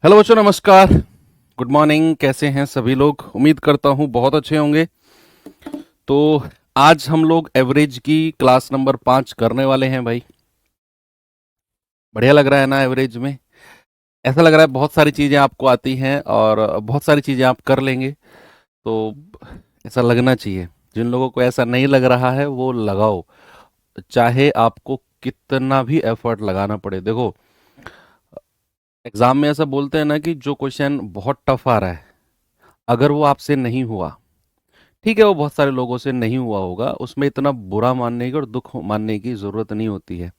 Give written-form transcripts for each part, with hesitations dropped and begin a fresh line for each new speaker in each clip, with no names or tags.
Hello बच्चों, नमस्कार। Good morning. कैसे हैं सभी लोग? उम्मीद करता हूं बहुत अच्छे होंगे। तो आज हम लोग एवरेज की क्लास नंबर 5 करने वाले हैं भाई। बढ़िया लग रहा है ना एवरेज में? ऐसा लग रहा है बहुत सारी चीज़ें आपको आती हैं और बहुत सारी चीज़ें आप कर लेंगे। तो ऐसा लगना चाहिए। जिन लोगों को ऐसा नहीं लग रहा है वो लगाओ, चाहे आपको कितना भी एफर्ट लगाना पड़े। देखो, एग्जाम में ऐसा बोलते हैं ना कि जो क्वेश्चन बहुत टफ आ रहा है, अगर वो आपसे नहीं हुआ, ठीक है, वो बहुत सारे लोगों से नहीं हुआ होगा, उसमें इतना बुरा मानने की और दुख मानने की जरूरत नहीं होती है।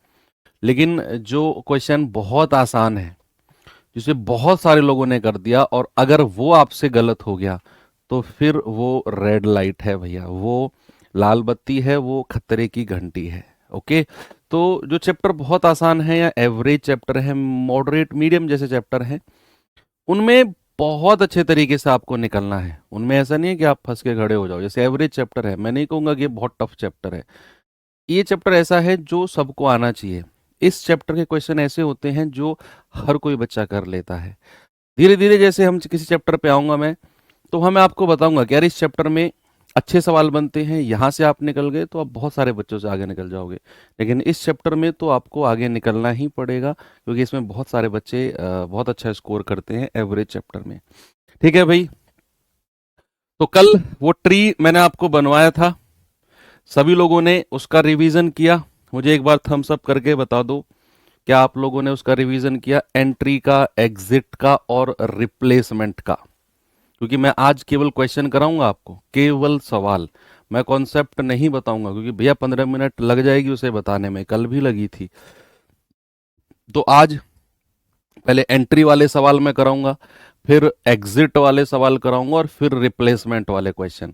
लेकिन जो क्वेश्चन बहुत आसान है, जिसे बहुत सारे लोगों ने कर दिया, और अगर वो आपसे गलत हो गया तो फिर वो रेड लाइट है भैया, वो लाल बत्ती है, वो खतरे की घंटी है। ओके। तो जो चैप्टर बहुत आसान है या एवरेज चैप्टर है, मॉडरेट मीडियम जैसे चैप्टर हैं, उनमें बहुत अच्छे तरीके से आपको निकलना है। उनमें ऐसा नहीं है कि आप फंस के खड़े हो जाओ। जैसे एवरेज चैप्टर है, मैं नहीं कहूंगा कि ये बहुत टफ चैप्टर है। ये चैप्टर ऐसा है जो सबको आना चाहिए। इस चैप्टर के क्वेश्चन ऐसे होते हैं जो हर कोई बच्चा कर लेता है। धीरे धीरे जैसे हम किसी चैप्टर पे आऊंगा मैं, तो मैं आपको बताऊंगा कि यार इस चैप्टर में अच्छे सवाल बनते हैं, यहाँ से आप निकल गए तो आप बहुत सारे बच्चों से आगे निकल जाओगे। लेकिन इस चैप्टर में तो आपको आगे निकलना ही पड़ेगा, क्योंकि इसमें बहुत सारे बच्चे बहुत अच्छा स्कोर करते हैं एवरेज चैप्टर में। ठीक है भाई। तो कल वो ट्री मैंने आपको बनवाया था, सभी लोगों ने उसका रिवीजन किया? मुझे एक बार थम्स अप करके बता दो, क्या आप लोगों ने उसका रिवीजन किया? एंट्री का, एग्जिट का और रिप्लेसमेंट का। क्योंकि मैं आज केवल क्वेश्चन कराऊंगा आपको, केवल सवाल। मैं कॉन्सेप्ट नहीं बताऊंगा, क्योंकि भैया 15 मिनट लग जाएगी उसे बताने में, कल भी लगी थी। तो आज पहले एंट्री वाले सवाल मैं कराऊंगा, फिर एग्जिट वाले सवाल कराऊंगा और फिर रिप्लेसमेंट वाले क्वेश्चन।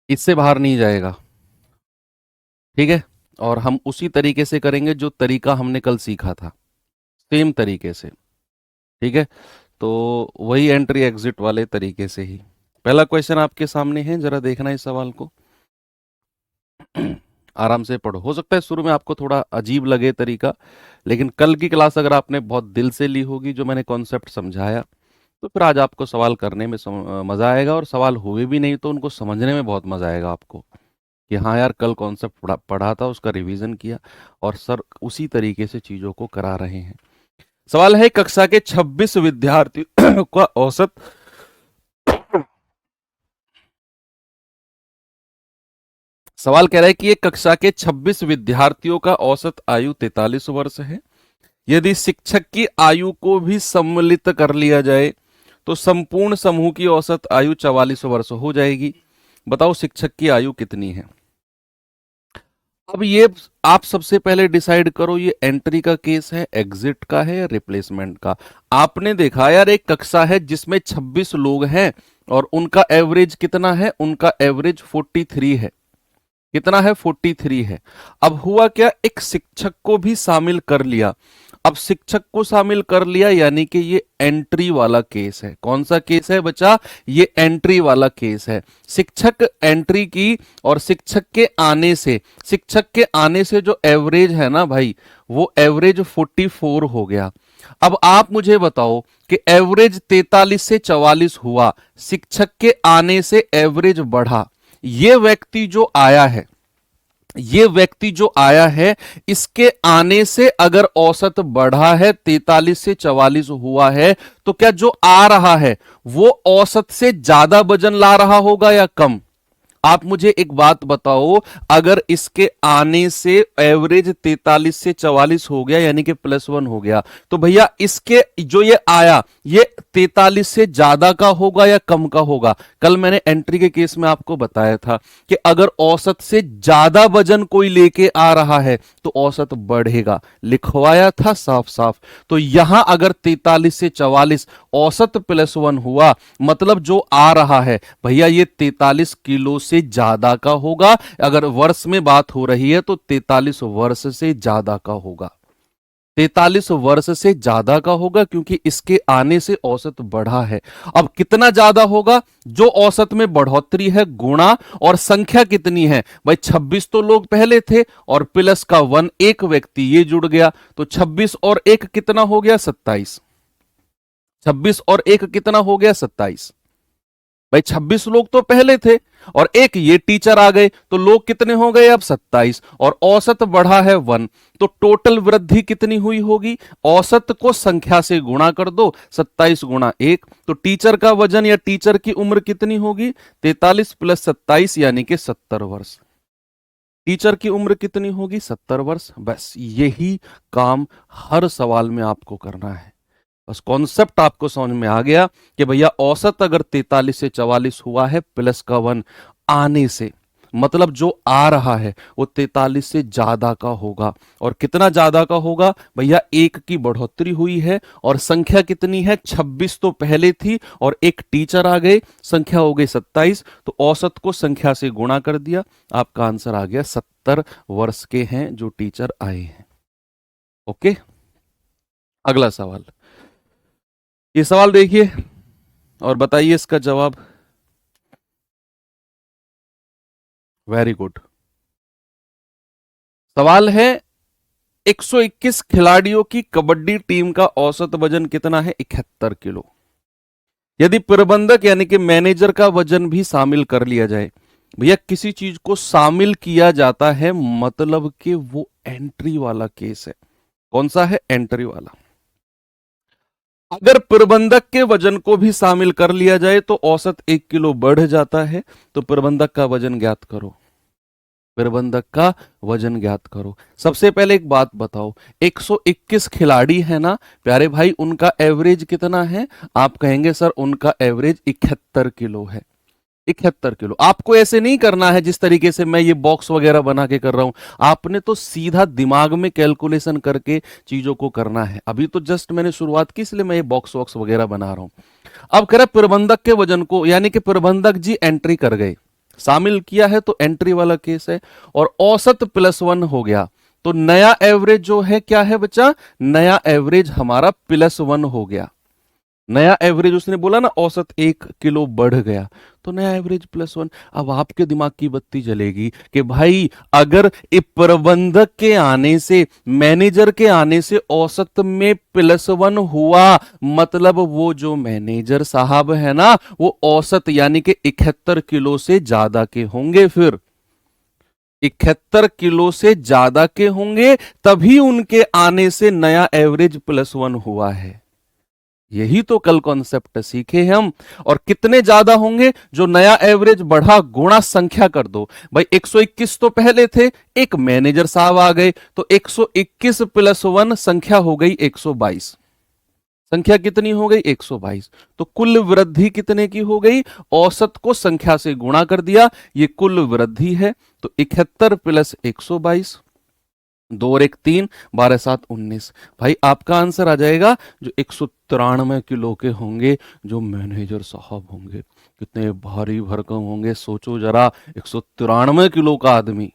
इससे बाहर नहीं जाएगा, ठीक है? और हम उसी तरीके से करेंगे जो तरीका हमने कल सीखा था, सेम तरीके से। ठीक है? तो वही एंट्री एग्जिट वाले तरीके से ही। पहला क्वेश्चन आपके सामने है, जरा देखना इस सवाल को। आराम से पढ़ो। हो सकता है शुरू में आपको थोड़ा अजीब लगे तरीका, लेकिन कल की क्लास अगर आपने बहुत दिल से ली होगी, जो मैंने कॉन्सेप्ट समझाया, तो फिर आज आपको सवाल करने में मजा आएगा, और सवाल हुए भी नहीं तो उनको समझने में बहुत मजा आएगा आपको, कि हाँ यार कल कॉन्सेप्ट पढ़ा था, उसका रिवीजन किया और सर उसी तरीके से चीजों को करा रहे हैं। सवाल है, कक्षा के 26 विद्यार्थियों का औसत सवाल कह रहा है कि एक कक्षा के 26 विद्यार्थियों का औसत आयु 43 वर्ष है। यदि शिक्षक की आयु को भी सम्मिलित कर लिया जाए तो संपूर्ण समूह की औसत आयु 44 वर्ष हो जाएगी। बताओ शिक्षक की आयु कितनी है? अब ये आप सबसे पहले डिसाइड करो, ये एंट्री का केस है, एग्जिट का है या रिप्लेसमेंट का। आपने देखा यार, एक कक्षा है जिसमें 26 लोग हैं और उनका एवरेज कितना है? उनका एवरेज 43 है। कितना है? 43 है। अब हुआ क्या, एक शिक्षक को भी शामिल कर लिया। अब शिक्षक को शामिल कर लिया यानी कि ये एंट्री वाला केस है। कौन सा केस है बच्चा? ये एंट्री वाला केस है। शिक्षक एंट्री की, और शिक्षक के आने से जो एवरेज है ना भाई, वो एवरेज 44 हो गया। अब आप मुझे बताओ कि एवरेज 43 से 44 हुआ, शिक्षक के आने से एवरेज बढ़ा। ये व्यक्ति जो आया है इसके आने से अगर औसत बढ़ा है, 43 से 44 हुआ है, तो क्या जो आ रहा है वो औसत से ज्यादा वजन ला रहा होगा या कम? आप मुझे एक बात बताओ, अगर इसके आने से एवरेज 43 से 44 हो गया यानी कि +1 हो गया, तो भैया इसके जो ये आया, ये 43 से ज्यादा का होगा या कम का होगा? कल मैंने एंट्री के केस में आपको बताया था कि अगर औसत से ज्यादा वजन कोई लेके आ रहा है तो औसत बढ़ेगा, लिखवाया था साफ साफ। तो यहां अगर 43 से 44 औसत +1 हुआ, मतलब जो आ रहा है भैया ये 43 किलो से ज्यादा का होगा। अगर वर्ष में बात हो रही है तो 43 वर्ष से ज्यादा का होगा। 43 वर्ष से ज्यादा का होगा, क्योंकि इसके आने से औसत बढ़ा है। अब कितना ज्यादा होगा? जो औसत में बढ़ोतरी है गुणा, और संख्या कितनी है भाई? 26 तो लोग पहले थे और +1 एक व्यक्ति ये जुड़ गया, तो 26 और 1 कितना हो गया? 27। 26 और एक कितना हो गया 27। भाई 26 लोग तो पहले थे और एक ये टीचर आ गए तो लोग कितने हो गए अब 27 और औसत बढ़ा है 1। तो टोटल वृद्धि कितनी हुई होगी? औसत को संख्या से गुणा कर दो, 27 गुणा 1। तो टीचर का वजन या टीचर की उम्र कितनी होगी? 43 प्लस 27 यानी कि 70 वर्ष। टीचर की उम्र कितनी होगी? 70 वर्ष। बस यही काम हर सवाल में आपको करना है। बस कॉन्सेप्ट आपको समझ में आ गया कि भैया औसत अगर 43 से 44 हुआ है प्लस का 1 आने से, मतलब जो आ रहा है वो 43 से ज्यादा का होगा। और कितना ज्यादा का होगा? भैया एक की बढ़ोतरी हुई है और संख्या कितनी है? 26 तो पहले थी और एक टीचर आ गए, संख्या हो गई 27। तो औसत को संख्या से गुणा कर दिया, आपका आंसर आ गया 70 वर्ष के हैं जो टीचर आए हैं। ओके, अगला सवाल। ये सवाल देखिए और बताइए इसका जवाब। Very good. सवाल है 121 खिलाड़ियों की कबड्डी टीम का औसत वजन कितना है? 71 किलो। यदि प्रबंधक यानी कि मैनेजर का वजन भी शामिल कर लिया जाए, भैया किसी चीज को शामिल किया जाता है मतलब कि वो एंट्री वाला केस है। कौन सा है? एंट्री वाला। अगर प्रबंधक के वजन को भी शामिल कर लिया जाए तो औसत 1 किलो बढ़ जाता है। तो प्रबंधक का वजन ज्ञात करो। प्रबंधक का वजन ज्ञात करो। सबसे पहले एक बात बताओ, 121 खिलाड़ी है ना प्यारे भाई, उनका एवरेज कितना है? आप कहेंगे सर उनका एवरेज 71 किलो है। 71 किलो। आपको ऐसे नहीं करना है जिस तरीके से मैं ये बॉक्स वगैरह बना के कर रहा हूं, आपने तो सीधा दिमाग में कैलकुलेशन करके चीजों को करना है। अभी तो जस्ट मैंने शुरुआत की इसलिए मैं ये बॉक्स वॉक्स वगैरह बना रहा हूं। अब कह रहा प्रबंधक के वजन को, यानी कि प्रबंधक जी एंट्री कर गए, शामिल किया है तो एंट्री वाला केस है, और औसत +1 हो गया। तो नया एवरेज जो है क्या है बच्चा? नया एवरेज हमारा +1 हो गया। नया एवरेज उसने बोला ना औसत 1 किलो बढ़ गया, तो नया एवरेज +1। अब आपके दिमाग की बत्ती जलेगी कि भाई अगर प्रबंधक के आने से, मैनेजर के आने से औसत में +1 हुआ, मतलब वो जो मैनेजर साहब है ना वो औसत यानी कि 71 किलो से ज्यादा के होंगे। फिर 71 किलो से ज्यादा के होंगे, तभी उनके आने से नया एवरेज +1 हुआ है। यही तो कल कॉन्सेप्ट सीखे हम। और कितने ज्यादा होंगे? जो नया एवरेज बढ़ा गुणा संख्या कर दो। भाई 121 तो पहले थे, एक मैनेजर साहब आ गए, तो 121 +1 संख्या हो गई 122। संख्या कितनी हो गई? 122। तो कुल वृद्धि कितने की हो गई? औसत को संख्या से गुणा कर दिया, ये कुल वृद्धि है। तो 71 प्लस 122, 2 और 1 3, 12 7 19। भाई आपका आंसर आ जाएगा जो 193 किलो के होंगे, जो मैनेजर साहब होंगे। कितने भारी भरकम होंगे, सोचो जरा। 193 किलो का आदमी,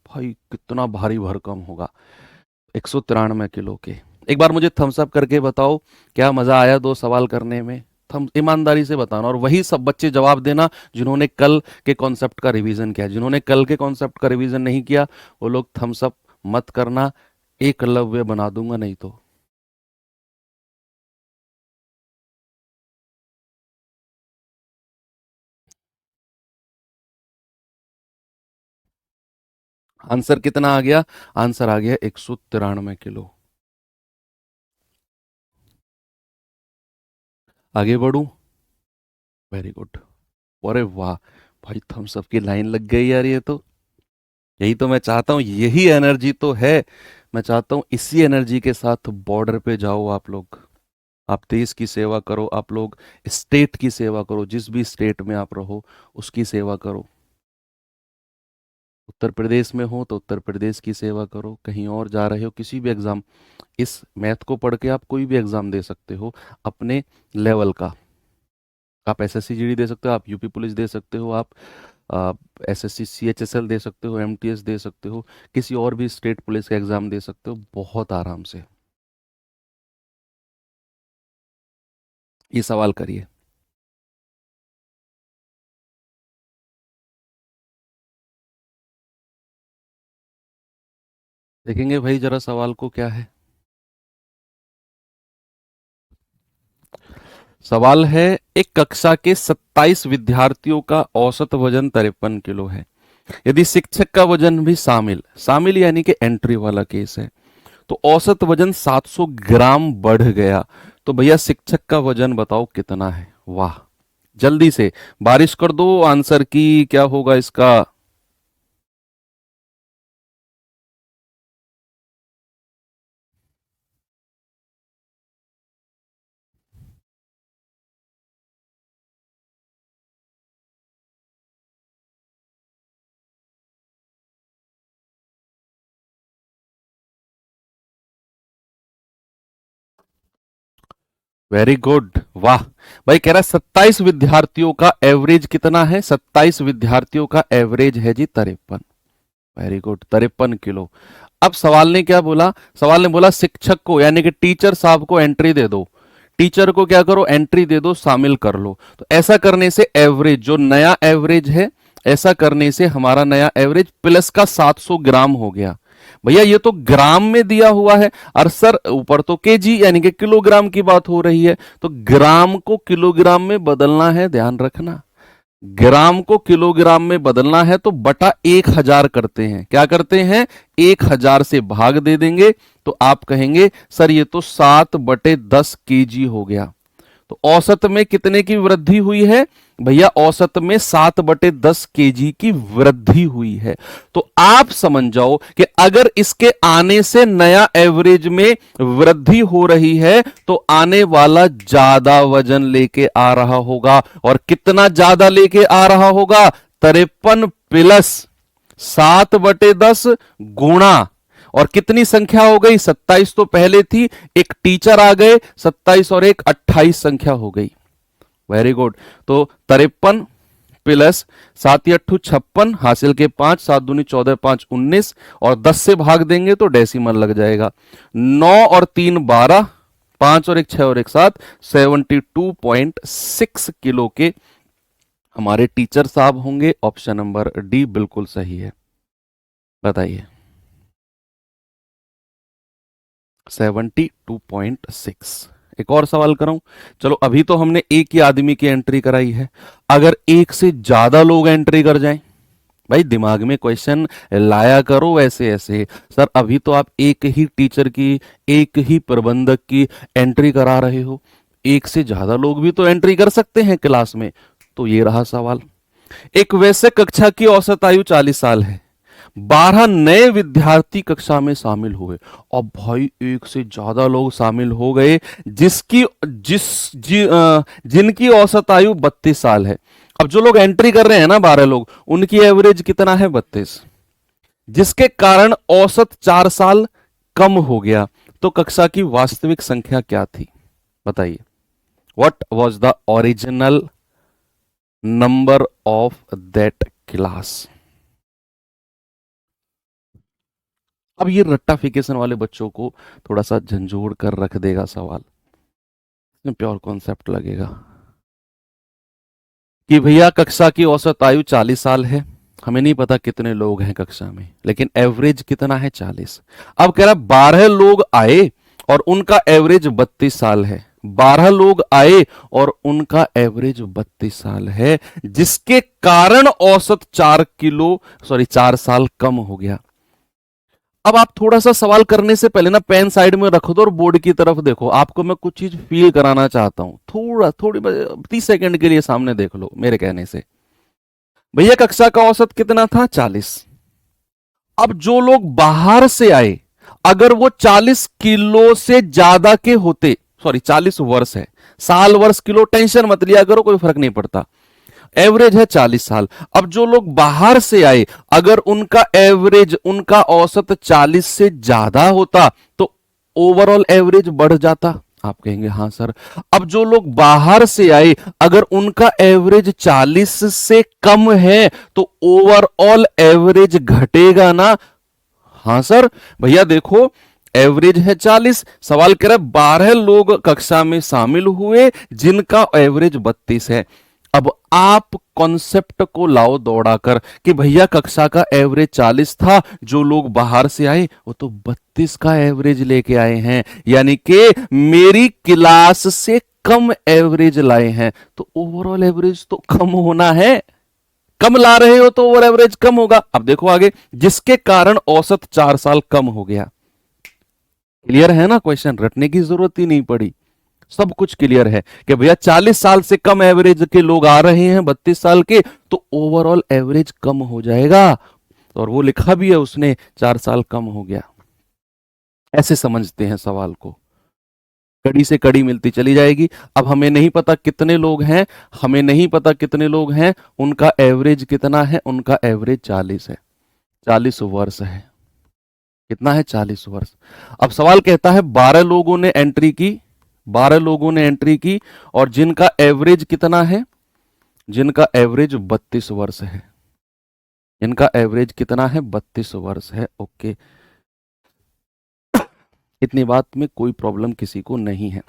भाई कितना भारी भरकम होगा। 193 किलो के। एक बार मुझे थम्स अप करके बताओ क्या मजा आया 2 सवाल करने में? थम ईमानदारी से बताना, और वही सब बच्चे जवाब देना जिन्होंने कल के कॉन्सेप्ट का रिवीजन किया। जिन्होंने कल के कॉन्सेप्ट का रिवीजन नहीं किया वो लोग थम्स अप मत करना, एकलव्य बना दूंगा नहीं तो। आंसर कितना आ गया? आंसर आ गया 193 किलो। आगे बढ़ू? Very good. अरे वाह भाई, थम्स अप की लाइन लग गई यार। ये तो यही तो मैं चाहता हूँ, यही एनर्जी तो है। मैं चाहता हूँ इसी एनर्जी के साथ बॉर्डर पे जाओ आप लोग। आप देश की सेवा करो, आप लोग स्टेट की सेवा करो, जिस भी स्टेट में आप रहो उसकी सेवा करो। उत्तर प्रदेश में हो तो उत्तर प्रदेश की सेवा करो, कहीं और जा रहे हो किसी भी एग्जाम, इस मैथ को पढ़ के आप कोई भी एग्जाम दे सकते हो अपने लेवल का। आप एसएससी जीडी दे सकते हो, आप यूपी पुलिस दे सकते हो, आप एसएससी सीएचएसएल दे सकते हो, एमटीएस दे सकते हो, किसी और भी स्टेट पुलिस का एग्जाम दे सकते हो बहुत आराम से। ये सवाल करिए। देखेंगे भाई जरा सवाल को क्या है। सवाल है, एक कक्षा के 27 विद्यार्थियों का औसत वजन 53 किलो है। यदि शिक्षक का वजन भी शामिल शामिल यानी कि एंट्री वाला केस है, तो औसत वजन 700 ग्राम बढ़ गया, तो भैया शिक्षक का वजन बताओ कितना है। वाह, जल्दी से बारिश कर दो आंसर की, क्या होगा इसका। वेरी गुड, वाह। भाई कह रहा है 27 विद्यार्थियों का एवरेज कितना है, 27 विद्यार्थियों का एवरेज है जी 53। Very good, 53 kilo. अब सवाल ने क्या बोला, सवाल ने बोला शिक्षक को यानी कि टीचर साहब को एंट्री दे दो, टीचर को क्या करो, एंट्री दे दो, शामिल कर लो। तो ऐसा करने से एवरेज जो नया एवरेज है, ऐसा करने से हमारा नया एवरेज प्लस का 700 ग्राम हो गया। भैया ये तो ग्राम में दिया हुआ है, और सर ऊपर तो केजी यानी कि किलोग्राम की बात हो रही है, तो ग्राम को किलोग्राम में बदलना है, ध्यान रखना। ग्राम को किलोग्राम में बदलना है तो बटा 1000 करते हैं, क्या करते हैं, 1000 से भाग दे देंगे, तो आप कहेंगे सर ये तो 7/10 केजी हो गया। तो औसत में कितने की वृद्धि हुई है भैया, औसत में 7/10 केजी की वृद्धि हुई है। तो आप समझ जाओ कि अगर इसके आने से नया एवरेज में वृद्धि हो रही है, तो आने वाला ज्यादा वजन लेके आ रहा होगा। और कितना ज्यादा लेके आ रहा होगा, 53 प्लस 7/10 गुणा, और कितनी संख्या हो गई, 27 तो पहले थी, एक टीचर आ गए, 27 और एक 28 संख्या हो गई। Very good. तो 53 प्लस 7×8 = 56, हासिल के 5, 7×2 = 14, 5 = 19, और 10 से भाग देंगे तो डेसिमल लग जाएगा। 9 और 3 = 12, 5 और 1 6 और 1 7, 72.6 किलो के हमारे टीचर साहब होंगे। ऑप्शन नंबर डी बिल्कुल सही है। बताइए, 72.6। एक और सवाल कराऊं, चलो अभी तो हमने एक ही आदमी की एंट्री कराई है, अगर एक से ज्यादा लोग एंट्री कर जाएं, भाई दिमाग में क्वेश्चन लाया करो ऐसे ऐसे। सर अभी तो आप एक ही टीचर की, एक ही प्रबंधक की एंट्री करा रहे हो, एक से ज्यादा लोग भी तो एंट्री कर सकते हैं क्लास में। तो ये रहा सवाल। एक वैसे कक्षा की औसत आयु 40 साल है, 12 नए विद्यार्थी कक्षा में शामिल हुए। अब भाई एक से ज्यादा लोग शामिल हो गए, जिसकी जिनकी औसत आयु 32 साल है। अब जो लोग एंट्री कर रहे हैं ना, 12 लोग, उनकी एवरेज कितना है, 32, जिसके कारण औसत 4 साल कम हो गया। तो कक्षा की वास्तविक संख्या क्या थी, बताइए। What was the original number of that class. अब ये रट्टाफिकेशन वाले बच्चों को थोड़ा सा झंझोड़ कर रख देगा सवाल, इसमें प्योर कॉन्सेप्ट लगेगा कि भैया कक्षा की औसत आयु 40 साल है, हमें नहीं पता कितने लोग हैं कक्षा में, लेकिन एवरेज कितना है, 40। अब कह रहा 12 लोग आए और उनका एवरेज 32 साल है, 12 लोग आए और उनका एवरेज 32 साल है, जिसके कारण औसत 4 साल कम हो गया। अब आप थोड़ा सा सवाल करने से पहले ना पेन साइड में रख दो और बोर्ड की तरफ देखो। आपको मैं कुछ चीज फील कराना चाहता हूं, थोड़ी 30 सेकंड के लिए सामने देख लो मेरे कहने से। भैया कक्षा का औसत कितना था, 40। अब जो लोग बाहर से आए, अगर वो 40 किलो से ज्यादा के होते, सॉरी 40 वर्ष है, साल वर्ष किलो टेंशन मत लिया करो, कोई फर्क नहीं पड़ता, एवरेज है 40 साल। अब जो लोग बाहर से आए, अगर उनका एवरेज, उनका औसत 40 से ज्यादा होता, तो ओवरऑल एवरेज बढ़ जाता। आप कहेंगे हाँ सर। अब जो लोग बाहर से आए, अगर उनका एवरेज 40 से कम है, तो ओवरऑल एवरेज घटेगा ना। हाँ सर। भैया देखो, एवरेज है 40, सवाल कह रहा है 12 लोग कक्षा में शामिल हुए जिनका एवरेज 32 है। अब आप कॉन्सेप्ट को लाओ दौड़ाकर कि भैया कक्षा का एवरेज 40 था, जो लोग बाहर से आए वो तो 32 का एवरेज लेके आए हैं, यानी कि मेरी क्लास से कम एवरेज लाए हैं, तो ओवरऑल एवरेज तो कम होना है। कम ला रहे हो तो ओवर एवरेज कम होगा। अब देखो आगे, जिसके कारण औसत 4 साल कम हो गया। क्लियर है ना, क्वेश्चन रटने की जरूरत ही नहीं पड़ी, सब कुछ क्लियर है कि भैया 40 साल से कम एवरेज के लोग आ रहे हैं 32 साल के, तो ओवरऑल एवरेज कम हो जाएगा। और वो लिखा भी है उसने, 4 साल कम हो गया। ऐसे समझते हैं सवाल को, कड़ी से कड़ी मिलती चली जाएगी। अब हमें नहीं पता कितने लोग हैं, हमें नहीं पता कितने लोग हैं, उनका एवरेज कितना है, उनका एवरेज 40 है, 40 वर्ष है। कितना है, 40 वर्ष। अब सवाल कहता है 12 लोगों ने एंट्री की, 12 लोगों ने एंट्री की, और जिनका एवरेज कितना है, जिनका एवरेज 32 वर्ष है, इनका एवरेज कितना है, 32 वर्ष है। ओके, इतनी बात में कोई प्रॉब्लम किसी को नहीं है।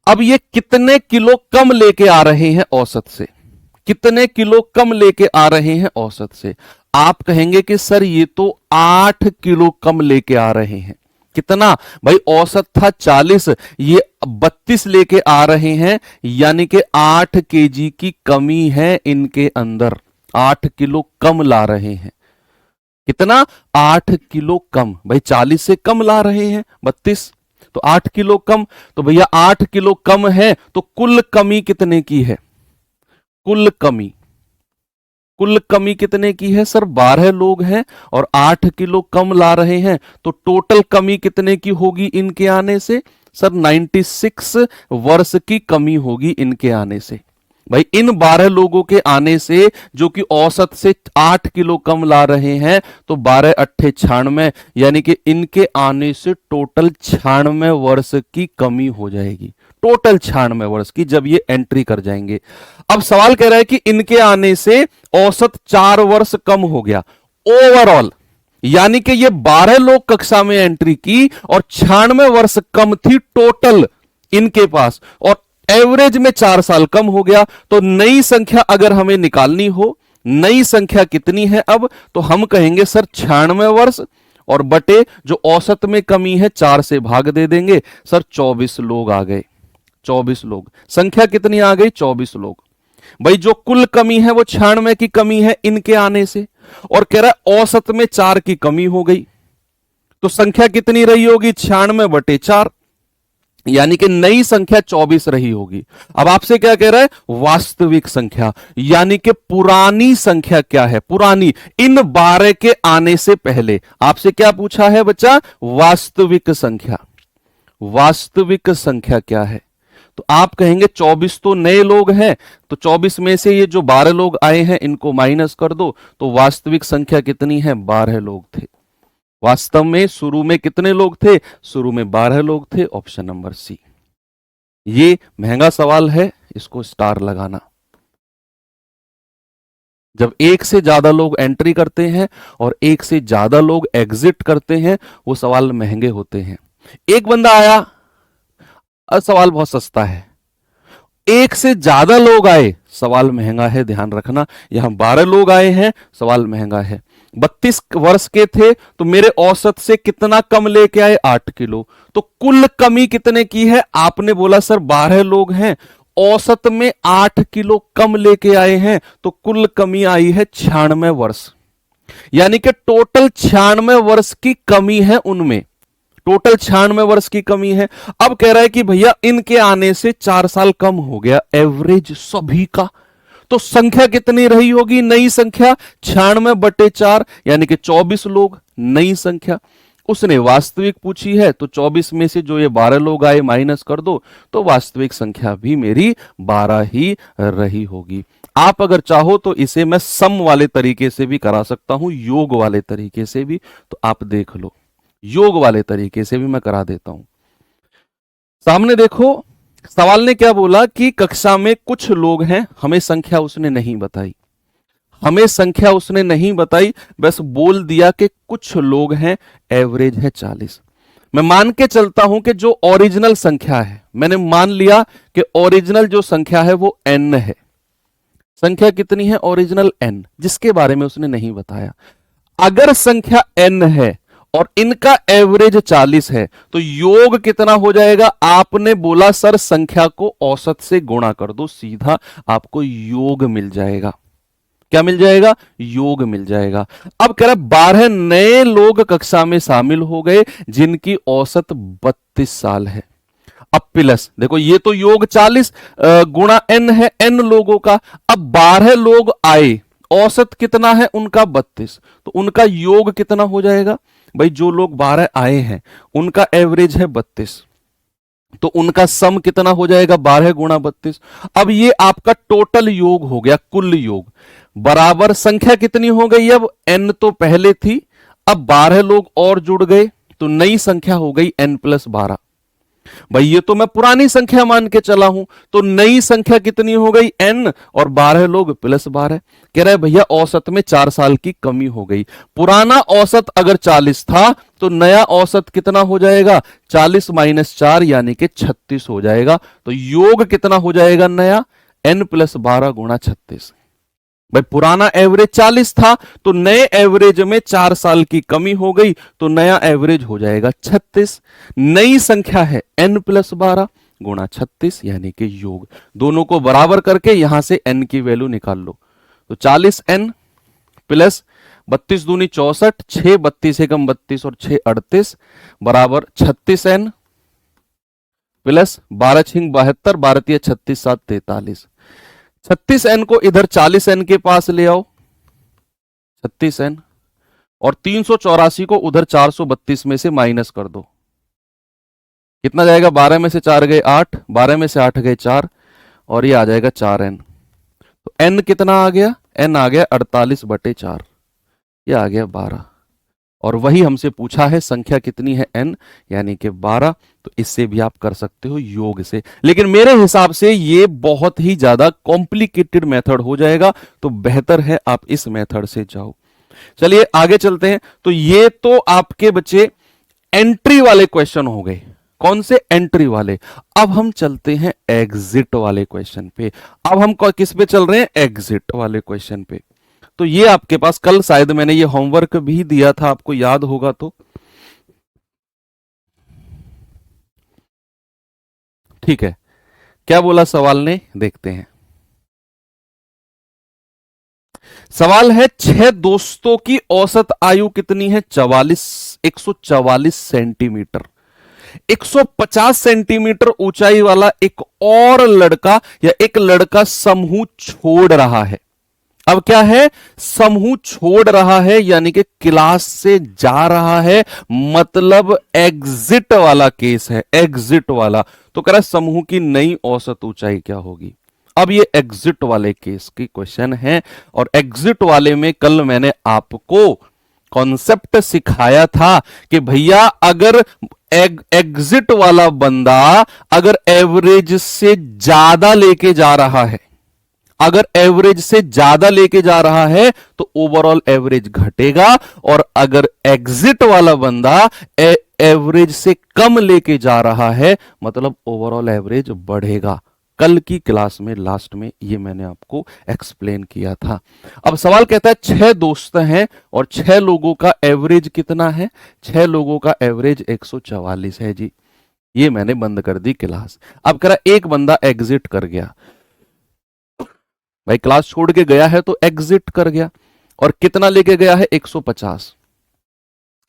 अब ये कितने किलो कम लेके आ रहे हैं औसत से, कितने किलो कम लेके आ रहे हैं औसत से। आप कहेंगे कि सर ये तो 8 किलो कम लेके आ रहे हैं। कितना भाई, औसत था 40, ये 32 लेके आ रहे हैं, यानी कि 8 केजी की कमी है इनके अंदर, 8 किलो कम ला रहे हैं। कितना, 8 किलो कम। भाई 40 से कम ला रहे हैं 32, तो 8 किलो कम। तो भैया 8 किलो कम है, तो कुल कमी कितने की है, कुल कमी, कुल कमी कितने की है सर, 12 लोग हैं और 8 किलो कम ला रहे हैं, तो टोटल कमी कितने की होगी इनके आने से सर, 96 वर्ष की कमी होगी इनके आने से। भाई इन 12 लोगों के आने से, जो कि औसत से 8 किलो कम ला रहे हैं, तो 12 अट्ठे 96, यानी कि इनके आने से टोटल 96 वर्ष की कमी हो जाएगी, टोटल 96 वर्ष की, जब ये एंट्री कर जाएंगे। अब सवाल कह रहा है कि इनके आने से औसत 4 वर्ष कम हो गया ओवरऑल, यानी कि ये 12 लोग कक्षा में एंट्री की और 96 वर्ष कम थी टोटल इनके पास, और एवरेज में 4 साल कम हो गया। तो नई संख्या अगर हमें निकालनी हो, नई संख्या कितनी है अब, तो हम कहेंगे सर 96 वर्ष, और बटे जो औसत में कमी है 4 से भाग दे देंगे सर, 24 लोग आ गए, 24 लोग। संख्या कितनी आ गई, 24 लोग। भाई जो कुल कमी है वो 96 की कमी है इनके आने से, और कह रहा है औसत में 4 की कमी हो गई, तो संख्या कितनी रही होगी, 96 बटे 4, यानी कि नई संख्या 24 रही होगी। अब आपसे क्या कह रहा है, वास्तविक संख्या, यानी कि पुरानी संख्या क्या है, पुरानी, इन 12 के आने से पहले। आपसे क्या पूछा है बच्चा, वास्तविक संख्या, वास्तविक संख्या क्या है। तो आप कहेंगे 24 तो नए लोग हैं, तो 24 में से ये जो 12 लोग आए हैं इनको माइनस कर दो, तो वास्तविक संख्या कितनी है, 12 लोग थे। वास्तव में शुरू में कितने लोग थे, शुरू में 12 लोग थे, ऑप्शन नंबर सी। ये महंगा सवाल है, इसको स्टार लगाना। जब एक से ज्यादा लोग एंट्री करते हैं और एक से ज्यादा लोग एग्जिट करते हैं, वो सवाल महंगे होते हैं। एक बंदा आया, सवाल बहुत सस्ता है। एक से ज्यादा लोग आए, सवाल महंगा है, ध्यान रखना। यहां 12 लोग आए हैं, सवाल महंगा है। 32 वर्ष के थे, तो मेरे औसत से कितना कम लेके आए, 8 किलो। तो कुल कमी कितने की है, आपने बोला सर 12 लोग हैं, औसत में 8 किलो कम लेके आए हैं, तो कुल कमी आई है 96 वर्ष, यानी कि टोटल 96 वर्ष की कमी है उनमें, टोटल 96 वर्ष की कमी है। अब कह रहा है कि भैया इनके आने से 4 साल कम हो गया एवरेज सभी का, तो संख्या कितनी रही होगी, नई संख्या 96 बटे 4, यानी कि 24 लोग नई संख्या। उसने वास्तविक पूछी है, तो 24 में से जो ये 12 लोग आए माइनस कर दो, तो वास्तविक संख्या भी मेरी 12 ही रही होगी। आप अगर चाहो तो इसे मैं सम वाले तरीके से भी करा सकता हूं, योग वाले तरीके से भी, तो आप देख लो, योग वाले तरीके से भी मैं करा देता हूं। सामने देखो, सवाल ने क्या बोला कि कक्षा में कुछ लोग हैं, हमें संख्या उसने नहीं बताई, हमें संख्या उसने नहीं बताई, बस बोल दिया कि कुछ लोग हैं, एवरेज है 40। मैं मान के चलता हूं कि जो ओरिजिनल संख्या है, मैंने मान लिया कि ओरिजिनल जो संख्या है वो n है। संख्या कितनी है ओरिजिनल, n, जिसके बारे में उसने नहीं बताया। अगर संख्या n है और इनका एवरेज 40 है, तो योग कितना हो जाएगा? आपने बोला सर संख्या को औसत से गुणा कर दो, सीधा आपको योग मिल जाएगा। क्या मिल जाएगा? योग मिल जाएगा। अब कह रहा 12 नए लोग कक्षा में शामिल हो गए जिनकी औसत 32 साल है। अब प्लस देखो, ये तो योग 40 गुणा n है, n लोगों का। अब 12 लोग आए, औसत कितना है उनका? 32, तो उनका योग कितना हो जाएगा भाई? जो लोग 12 आए हैं उनका एवरेज है 32, तो उनका सम कितना हो जाएगा? 12 गुणा 32। अब ये आपका टोटल योग हो गया, कुल योग बराबर संख्या कितनी हो गई? अब n तो पहले थी, अब 12 लोग और जुड़ गए तो नई संख्या हो गई n+12। भाई ये तो मैं पुरानी संख्या मान के चला हूं, तो नई संख्या कितनी हो गई? n, और 12 लोग +12। कह रहे भैया औसत में 4 साल की कमी हो गई। पुराना औसत अगर 40 था तो नया औसत कितना हो जाएगा? 40 - 4 यानी कि 36 हो जाएगा। तो योग कितना हो जाएगा नया? n+12 गुणा 36। भाई पुराना एवरेज 40 था तो नए एवरेज में 4 साल की कमी हो गई, तो नया एवरेज हो जाएगा 36। नई संख्या है n+12 गुणा 36 यानी कि योग। दोनों को बराबर करके यहां से n की वैल्यू निकाल लो, तो 40n प्लस 32 दूनी 64, 6 32 एकम 32 और 6 38 बराबर 36n प्लस 12 छिंग 72, 12 तिया 36 7 43। 36n को इधर 40n के पास ले आओ, 36n, और 384 को उधर 432 में से माइनस कर दो। कितना जाएगा? 12 में से 4 गए 8, 12 में से 8 गए 4, और ये आ जाएगा 4n। तो n कितना आ गया? n आ गया 48/4, ये आ गया 12। और वही हमसे पूछा है संख्या कितनी है n, यानी कि 12। तो इससे भी आप कर सकते हो योग से, लेकिन मेरे हिसाब से ये बहुत ही ज्यादा कॉम्प्लिकेटेड मेथड हो जाएगा, तो बेहतर है आप इस मेथड से जाओ। चलिए आगे चलते हैं। तो ये तो आपके बच्चे एंट्री वाले क्वेश्चन हो गए। कौन से? एंट्री वाले। अब हम चलते हैं एग्जिट वाले क्वेश्चन पे। अब हम किस पे चल रहे हैं? एग्जिट वाले क्वेश्चन पे। तो ये आपके पास कल शायद मैंने ये होमवर्क भी दिया था, आपको याद होगा तो ठीक है। क्या बोला सवाल ने, देखते हैं। सवाल है 6 दोस्तों की औसत आयु कितनी है? 144 सेंटीमीटर। 150 सेंटीमीटर ऊंचाई वाला एक और लड़का या एक लड़का समूह छोड़ रहा है। अब क्या है? समूह छोड़ रहा है, यानी कि क्लास से जा रहा है, मतलब एग्जिट वाला केस है, एग्जिट वाला। तो कह रहा है समूह की नई औसत ऊंचाई क्या होगी? अब ये एग्जिट वाले केस की क्वेश्चन है, और एग्जिट वाले में कल मैंने आपको कॉन्सेप्ट सिखाया था कि भैया अगर एग्जिट वाला बंदा अगर एवरेज से ज्यादा लेके जा रहा है, अगर एवरेज से ज्यादा लेके जा रहा है तो ओवरऑल एवरेज घटेगा, और अगर एग्जिट वाला बंदा एवरेज से कम लेके जा रहा है मतलब ओवरऑल एवरेज बढ़ेगा। कल की क्लास में लास्ट में ये मैंने आपको एक्सप्लेन किया था। अब सवाल कहता है 6 दोस्त हैं और 6 लोगों का एवरेज कितना है? 6 लोगों का एवरेज 144 है जी। ये मैंने बंद कर दी क्लास। अब कह रहा एक बंदा एग्जिट कर गया, भाई क्लास छोड़ के गया है तो एग्जिट कर गया, और कितना लेके गया है?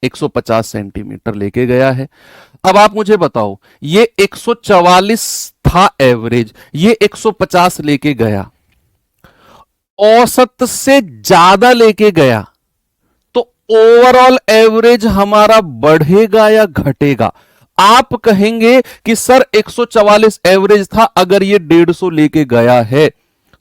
150 सेंटीमीटर लेके गया है। अब आप मुझे बताओ, ये 144 था एवरेज, ये 150 लेके गया, औसत से ज्यादा लेके गया, तो ओवरऑल एवरेज हमारा बढ़ेगा या घटेगा? आप कहेंगे कि सर 144 एवरेज था, अगर ये 150 लेके गया है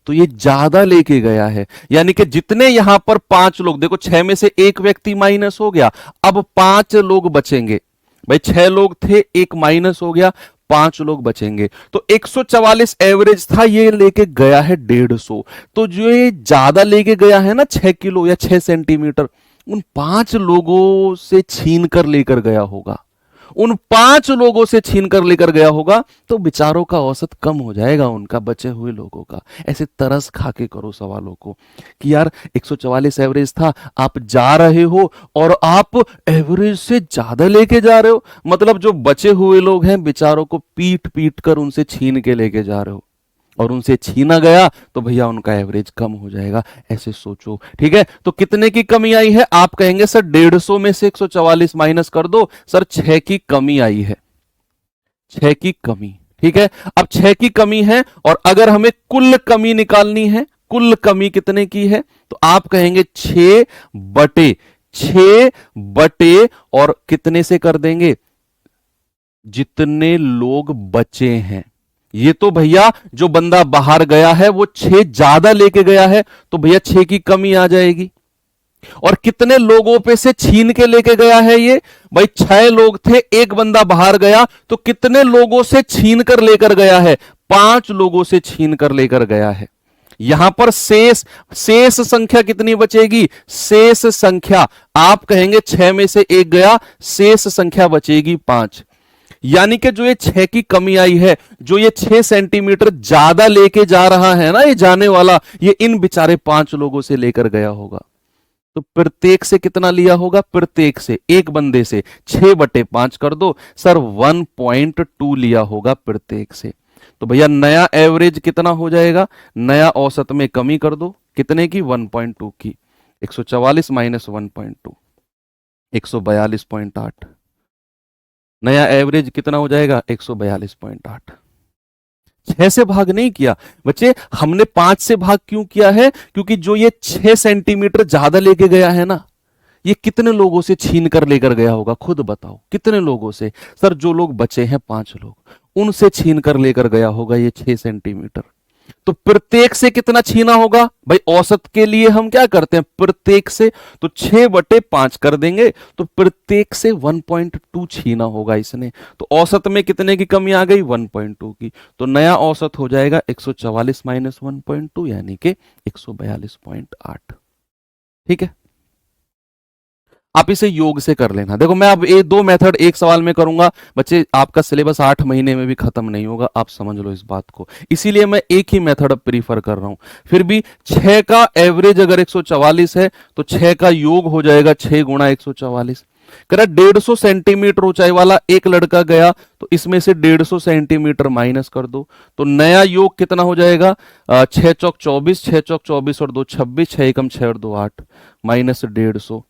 तो ये ज्यादा लेके गया है, यानी कि जितने यहां पर 5 लोग, देखो 6 में से एक व्यक्ति माइनस हो गया, अब 5 लोग बचेंगे। भाई 6 लोग थे, एक माइनस हो गया, 5 लोग बचेंगे। तो 144 एवरेज था, ये लेके गया है 150। तो जो ये ज्यादा लेके गया है ना 6 किलो या 6 सेंटीमीटर, उन 5 लोगों से छीन कर लेकर गया होगा। उन 5 लोगों से छीन कर लेकर गया होगा, तो बेचारों का औसत कम हो जाएगा, उनका बचे हुए लोगों का। ऐसे तरस खा के करो सवालों को कि यार 144 एवरेज था, आप जा रहे हो और आप एवरेज से ज्यादा लेके जा रहे हो, मतलब जो बचे हुए लोग हैं बेचारों को पीट पीट कर उनसे छीन के लेके जा रहे हो, और उनसे छीना गया तो भैया उनका एवरेज कम हो जाएगा। ऐसे सोचो, ठीक है। तो कितने की कमी आई है? आप कहेंगे सर 150 में से 144 माइनस कर दो। सर 6 की कमी आई है, 6 की कमी, ठीक है। अब 6 की कमी है, और अगर हमें कुल कमी निकालनी है, कुल कमी कितने की है, तो आप कहेंगे 6 बटे और कितने से कर देंगे? जितने लोग बचे हैं। ये तो भैया जो बंदा बाहर गया है वो 6 ज्यादा लेके गया है, तो भैया 6 की कमी आ जाएगी। और कितने लोगों पे से छीन के लेके गया है ये? भाई 6 लोग थे, एक बंदा बाहर गया, तो कितने लोगों से छीन कर लेकर गया है? 5 लोगों से छीन कर लेकर गया है। यहां पर शेष संख्या कितनी बचेगी? शेष संख्या आप कहेंगे 6 में से 1 गया, शेष संख्या बचेगी 5। यानी कि जो ये 6 की कमी आई है, जो ये 6 सेंटीमीटर ज्यादा लेके जा रहा है ना ये जाने वाला, ये इन बेचारे 5 लोगों से लेकर गया होगा। तो प्रत्येक से कितना लिया होगा? प्रत्येक से, एक बंदे से 6/5 कर दो सर, 1.2 लिया होगा प्रत्येक से। तो भैया नया एवरेज कितना हो जाएगा? नया औसत में कमी कर दो, कितने की? 1.2 की। 144 माइनस 1.2, 142.8। नया एवरेज कितना हो जाएगा? 142.8। 6 से भाग नहीं किया बच्चे, हमने 5 से भाग क्यों किया है? क्योंकि जो ये 6 सेंटीमीटर ज्यादा लेके गया है ना, ये कितने लोगों से छीन कर लेकर गया होगा? खुद बताओ कितने लोगों से? सर जो लोग बचे हैं 5 लोग, उनसे छीन कर लेकर गया होगा ये 6 सेंटीमीटर। तो प्रत्येक से कितना छीना होगा? भाई औसत के लिए हम क्या करते हैं? प्रत्येक से, तो 6/5 कर देंगे, तो प्रत्येक से 1.2 छीना होगा इसने। तो औसत में कितने की कमी आ गई? 1.2 की। तो नया औसत हो जाएगा 144 माइनस 1.2 यानी कि 142.8। ठीक है, आप इसे योग से कर लेना। देखो मैं अब ये 2 मेथड एक सवाल में करूंगा बच्चे, आपका सिलेबस 8 महीने में भी खत्म नहीं होगा, आप समझ लो इस बात को। इसीलिए मैं एक ही मेथड प्रीफर कर रहा हूं। फिर भी 6 का एवरेज अगर 144 है तो 6 का योग हो जाएगा 6 गुणा 144। कह 150 सेंटीमीटर ऊंचाई वाला एक लड़का गया, तो इसमें से 150 सेंटीमीटर माइनस कर दो, तो नया योग कितना हो जाएगा? 6 चौक 24, 6 चौक 24 और 2 26, 6 एकम 6 और 2 8, माइनस 150।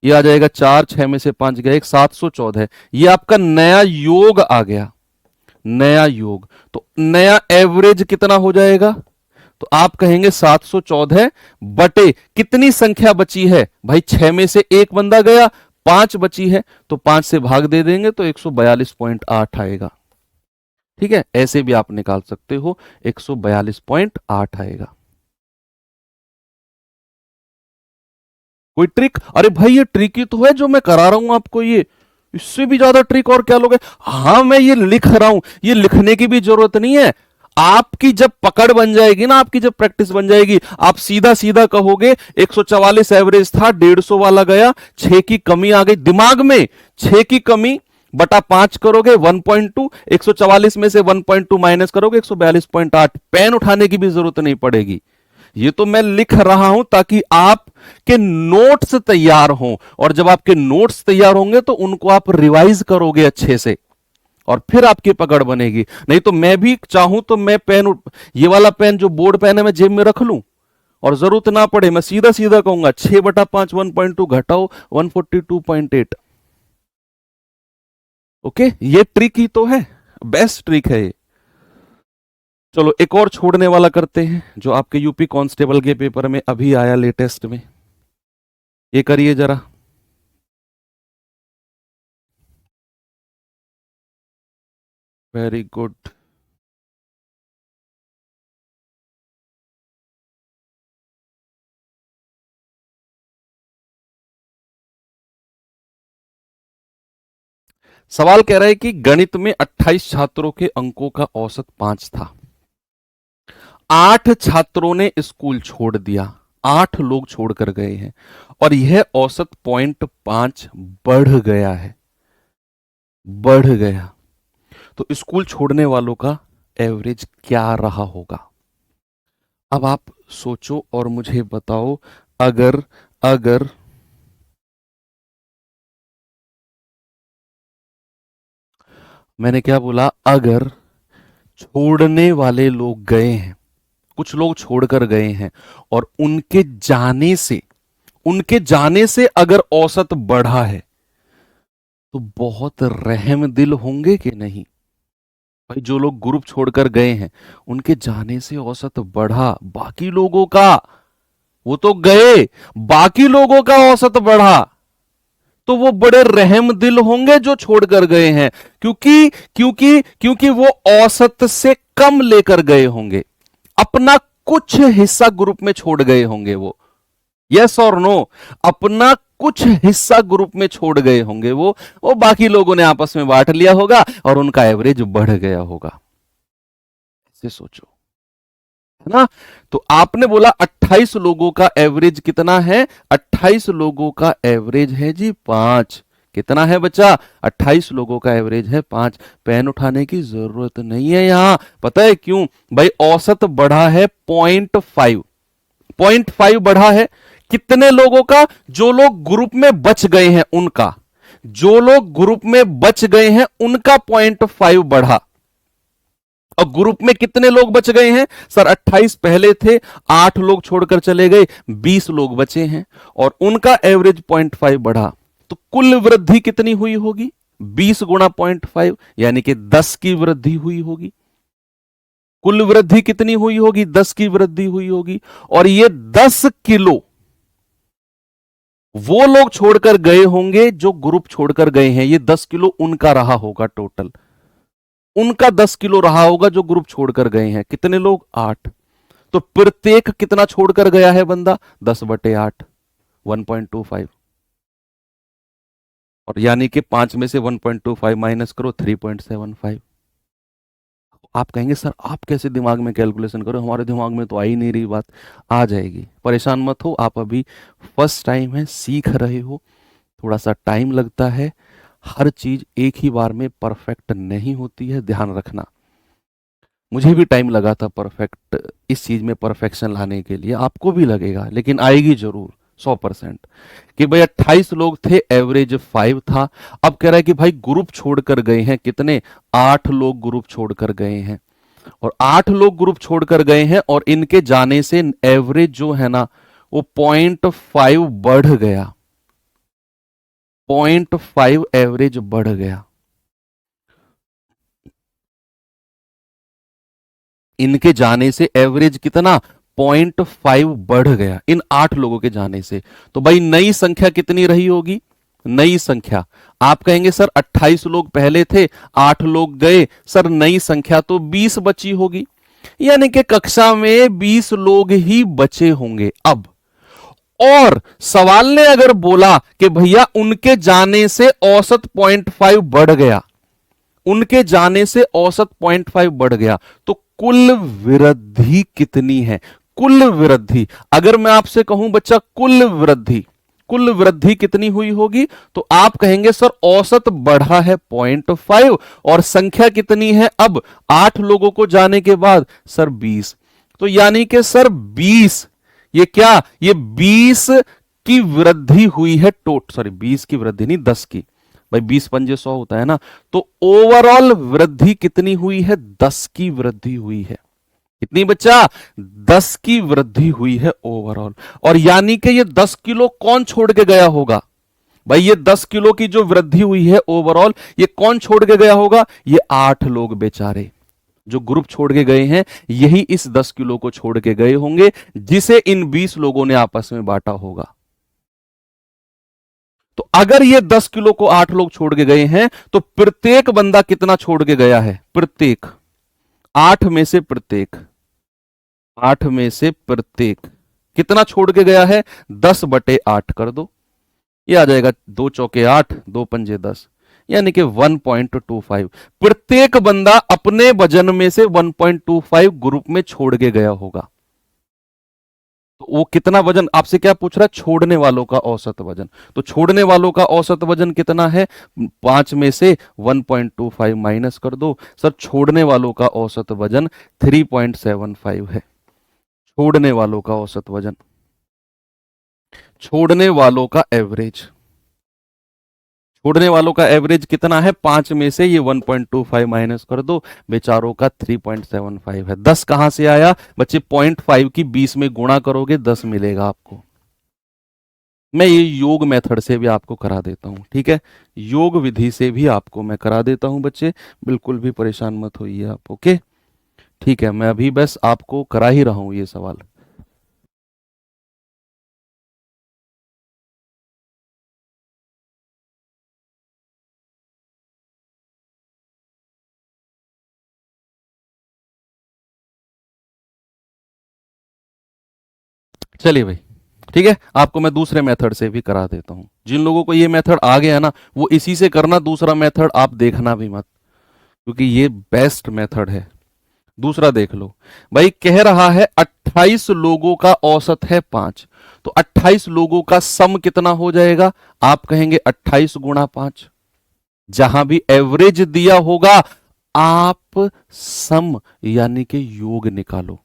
ये आ जाएगा 4, 6 में से 5 गया, 714। ये आपका नया योग आ गया, नया योग। तो नया एवरेज कितना हो जाएगा? तो आप कहेंगे 714 बटे कितनी संख्या बची है? भाई 6 में से एक बंदा गया, 5 बची है, तो 5 से भाग दे देंगे तो 142.8 आएगा। ठीक है, ऐसे भी आप निकाल सकते हो, 142.8 आएगा। कोई ट्रिक? अरे भाई ये ट्रिक ही तो है जो मैं करा रहा हूं आपको, ये इससे भी ज्यादा ट्रिक और क्या लोगे? हाँ मैं ये लिख रहा हूं, ये लिखने की भी जरूरत नहीं है। आपकी जब पकड़ बन जाएगी ना, आपकी जब प्रैक्टिस बन जाएगी, आप सीधा सीधा कहोगे 144 एवरेज था, 150 वाला गया, 6 की कमी आ गई दिमाग में, 6 की कमी बटा 5 करोगे 1.2, 144 में से 1.2 माइनस करोगे 142.8। पेन उठाने की भी जरूरत नहीं पड़ेगी। ये तो मैं लिख रहा हूं ताकि आपके नोट्स तैयार हों, और जब आपके नोट्स तैयार होंगे तो उनको आप रिवाइज करोगे अच्छे से, और फिर आपकी पकड़ बनेगी। नहीं तो मैं भी चाहूं तो मैं पेन, ये वाला पेन जो बोर्ड पेन है, मैं जेब में रख लूं और जरूरत ना पड़े मैं सीधा सीधा कहूंगा 6/5 1.2 घटाओ 142.8। ओके, ये ट्रिक ही तो है, बेस्ट ट्रिक है ये। चलो एक और छोड़ने वाला करते हैं, जो आपके यूपी कांस्टेबल के पेपर में अभी आया लेटेस्ट में। ये करिए जरा। Very good. सवाल कह रहा है कि गणित में 28 छात्रों के अंकों का औसत 5 था, 8 छात्रों ने स्कूल छोड़ दिया, 8 लोग छोड़कर गए हैं, और यह औसत 0.5 बढ़ गया है। बढ़ गया, तो स्कूल छोड़ने वालों का एवरेज क्या रहा होगा? अब आप सोचो और मुझे बताओ। अगर अगर मैंने क्या बोला? अगर छोड़ने वाले लोग गए हैं, कुछ लोग छोड़कर गए हैं, और उनके जाने से अगर औसत बढ़ा है, तो बहुत रहम दिल होंगे कि नहीं? भाई जो लोग ग्रुप छोड़कर गए हैं, उनके जाने से औसत बढ़ा, बाकी लोगों का, वो तो गए, बाकी लोगों का औसत बढ़ा, तो वो बड़े रहम दिल होंगे जो छोड़कर गए हैं, क्योंकि क्योंकि क्योंकि वो औसत से कम लेकर गए होंगे, अपना कुछ हिस्सा ग्रुप में छोड़ गए होंगे वो। यस और नो? अपना कुछ हिस्सा ग्रुप में छोड़ गए होंगे वो बाकी लोगों ने आपस में बांट लिया होगा और उनका एवरेज बढ़ गया होगा। ऐसे सोचो, है ना? तो आपने बोला 28 लोगों का एवरेज कितना है? 28 लोगों का एवरेज है जी 5। कितना है बच्चा? 28 लोगों का एवरेज है 5। पेन उठाने की जरूरत नहीं है यहां। पता है क्यों? भाई औसत बढ़ा है 0.5, 0.5 बढ़ा है। कितने लोगों का? जो लोग ग्रुप में बच गए हैं उनका, जो लोग ग्रुप में बच गए हैं उनका 0.5 बढ़ा। और ग्रुप में कितने लोग बच गए हैं सर? 28 पहले थे, 8 लोग छोड़कर चले गए, 20 लोग बचे हैं और उनका एवरेज 0.5 बढ़ा। तो कुल वृद्धि कितनी हुई होगी? 20 गुणा 0.5 यानी कि 10 की वृद्धि हुई होगी। कुल वृद्धि कितनी हुई होगी? 10 की वृद्धि हुई होगी। और ये 10 किलो वो लोग छोड़कर गए होंगे जो ग्रुप छोड़कर गए हैं, ये 10 किलो उनका रहा होगा टोटल। उनका 10 किलो रहा होगा जो ग्रुप छोड़कर गए हैं। कितने लोग? 8। तो प्रत्येक कितना छोड़कर गया है बंदा? 10/8, 1.25। और यानी कि 5 में से 1.25 माइनस करो, 3.75। आप कहेंगे सर आप कैसे दिमाग में कैलकुलेशन करो, हमारे दिमाग में तो आ ही नहीं रही बात। आ जाएगी, परेशान मत हो। आप अभी फर्स्ट टाइम है, सीख रहे हो, थोड़ा सा टाइम लगता है। हर चीज एक ही बार में परफेक्ट नहीं होती है, ध्यान रखना। मुझे भी टाइम लगा था परफेक्ट, इस चीज में परफेक्शन लाने के लिए, आपको भी लगेगा, लेकिन आएगी जरूर 100%। कि भाई 28 लोग थे, एवरेज 5 था। अब कह रहा है कि भाई ग्रुप छोड़कर गए हैं कितने? 8 लोग ग्रुप छोड़कर गए हैं, और 8 लोग ग्रुप छोड़कर गए हैं और इनके जाने से एवरेज जो है ना वो 0.5 बढ़ गया। 0.5 एवरेज बढ़ गया। इनके जाने से एवरेज कितना? 0.5 बढ़ गया इन 8 लोगों के जाने से। तो भाई नई संख्या कितनी रही होगी? नई संख्या, आप कहेंगे सर 28 लोग पहले थे, 8 लोग गए, सर नई संख्या तो 20 बची होगी। यानी कि कक्षा में 20 लोग ही बचे होंगे अब। और सवाल ने अगर बोला कि भैया उनके जाने से औसत 0.5 बढ़ गया, उनके जाने से औसत 0.5 बढ़ गया, तो कुल वृद्धि कितनी है? कुल वृद्धि, अगर मैं आपसे कहूं बच्चा कुल वृद्धि कितनी हुई होगी, तो आप कहेंगे सर औसत बढ़ा है 0.5 और संख्या कितनी है अब 8 लोगों को जाने के बाद? सर 20। तो यानी कि सर 20, ये क्या, ये 20 की वृद्धि हुई है। 20 की वृद्धि नहीं, 10 की। भाई 20 पंजे 100 होता है ना। तो ओवरऑल वृद्धि कितनी हुई है? 10 की वृद्धि हुई है। कितनी बच्चा? 10 की वृद्धि हुई है ओवरऑल। और यानी कि ये 10 किलो कौन छोड़ के गया होगा? भाई ये 10 किलो की जो वृद्धि हुई है ओवरऑल, ये कौन छोड़ के गया होगा? ये 8 लोग बेचारे जो ग्रुप छोड़ के गए हैं, यही इस 10 किलो को छोड़ के गए होंगे, जिसे इन 20 लोगों ने आपस में बांटा होगा। तो अगर ये 10 किलो को 8 लोग छोड़ के गए हैं, तो प्रत्येक बंदा कितना छोड़ के गया है? प्रत्येक 8 में से प्रत्येक 8 में से प्रत्येक कितना छोड़ के गया है? 10/8 कर दो, ये आ जाएगा 2 चौके 8, 2 पंजे 10, यानी कि 1.25। प्रत्येक बंदा अपने वजन में से 1.25 ग्रुप में छोड़ के गया होगा। तो वो कितना वजन आपसे क्या पूछ रहा है? छोड़ने वालों का औसत वजन। तो छोड़ने वालों का औसत वजन कितना है? 5 में से 1.25 माइनस कर दो। सर छोड़ने वालों का औसत वजन 3.75 है। छोड़ने वालों का औसत वजन, छोड़ने वालों का एवरेज, छोड़ने वालों का एवरेज कितना है? 5 में से ये 1.25 माइनस कर दो, बेचारों का 3.75 है। 10 कहां से आया बच्चे? 0.5 की 20 में गुणा करोगे 10 मिलेगा आपको। मैं ये योग मेथड से भी आपको करा देता हूं, ठीक है? योग विधि से भी आपको मैं करा देता हूं बच्चे, बिल्कुल भी परेशान मत होइए आप, ओके? ठीक है, मैं अभी बस आपको करा ही रहा हूं ये सवाल। चलिए भाई, ठीक है, आपको मैं दूसरे मेथड से भी करा देता हूं। जिन लोगों को ये मेथड आ गया ना, वो इसी से करना, दूसरा मेथड आप देखना भी मत, क्योंकि ये बेस्ट मेथड है। दूसरा देख लो भाई, कह रहा है 28 लोगों का औसत है 5, तो 28 लोगों का सम कितना हो जाएगा? आप कहेंगे 28 गुणा 5। जहां भी एवरेज दिया होगा आप सम यानी कि योग निकालो।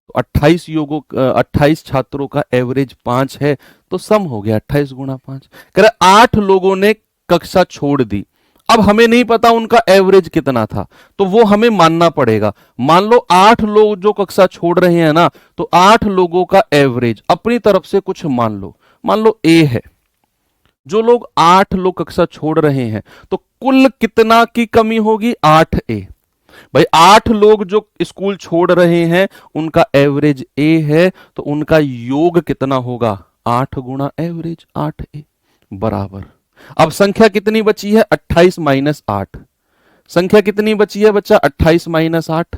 तो 28 छात्रों का एवरेज 5 है, तो सम हो गया 28 गुणा 5। कह रहे 8 लोगों ने कक्षा छोड़ दी, अब हमें नहीं पता उनका एवरेज कितना था, तो वो हमें मानना पड़ेगा। मान लो 8 लोग जो कक्षा छोड़ रहे हैं ना, तो 8 लोगों का एवरेज अपनी तरफ से कुछ मान लो ए है। जो लोग 8 लोग कक्षा छोड़ रहे हैं, तो कुल कितना की कमी होगी? 8 ए। भाई 8 लोग जो स्कूल छोड़ रहे हैं उनका एवरेज ए है, तो उनका योग कितना होगा? 8 गुणा एवरेज 8 ए बराबर। अब संख्या कितनी बची है? 28 माइनस 8। संख्या कितनी बची है बच्चा? 28 माइनस 8।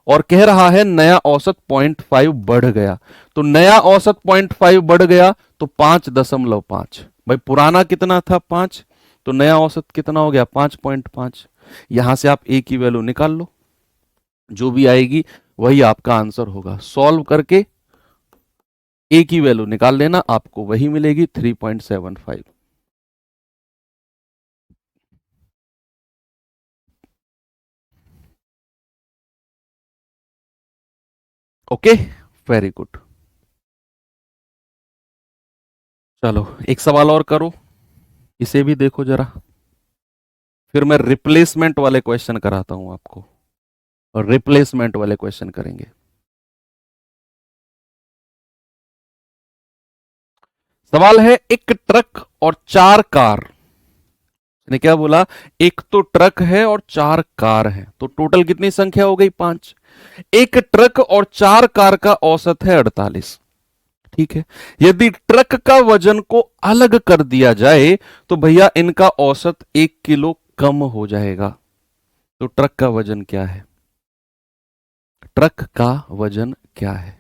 और कह रहा है नया औसत 0.5 बढ़ गया, तो नया औसत 0.5 बढ़ गया तो 5.5। भाई पुराना कितना था? 5, तो नया औसत कितना हो गया? 5.5। यहां से आप ए की वैल्यू निकाल लो, जो भी आएगी वही आपका आंसर होगा। सॉल्व करके ए की वैल्यू निकाल लेना, आपको वही मिलेगी 3.75। Okay, very good. चलो एक सवाल और करो, इसे भी देखो जरा, फिर मैं रिप्लेसमेंट वाले क्वेश्चन कराता हूं आपको, और रिप्लेसमेंट वाले क्वेश्चन करेंगे। सवाल है, एक ट्रक और 4 कार ने क्या बोला? एक तो ट्रक है और 4 कार है, तो टोटल कितनी संख्या हो गई? 5। एक ट्रक और 4 कार का औसत है 48, ठीक है? यदि ट्रक का वजन को अलग कर दिया जाए तो भैया इनका औसत 1 किलो कम हो जाएगा। तो ट्रक का वजन क्या है? ट्रक का वजन क्या है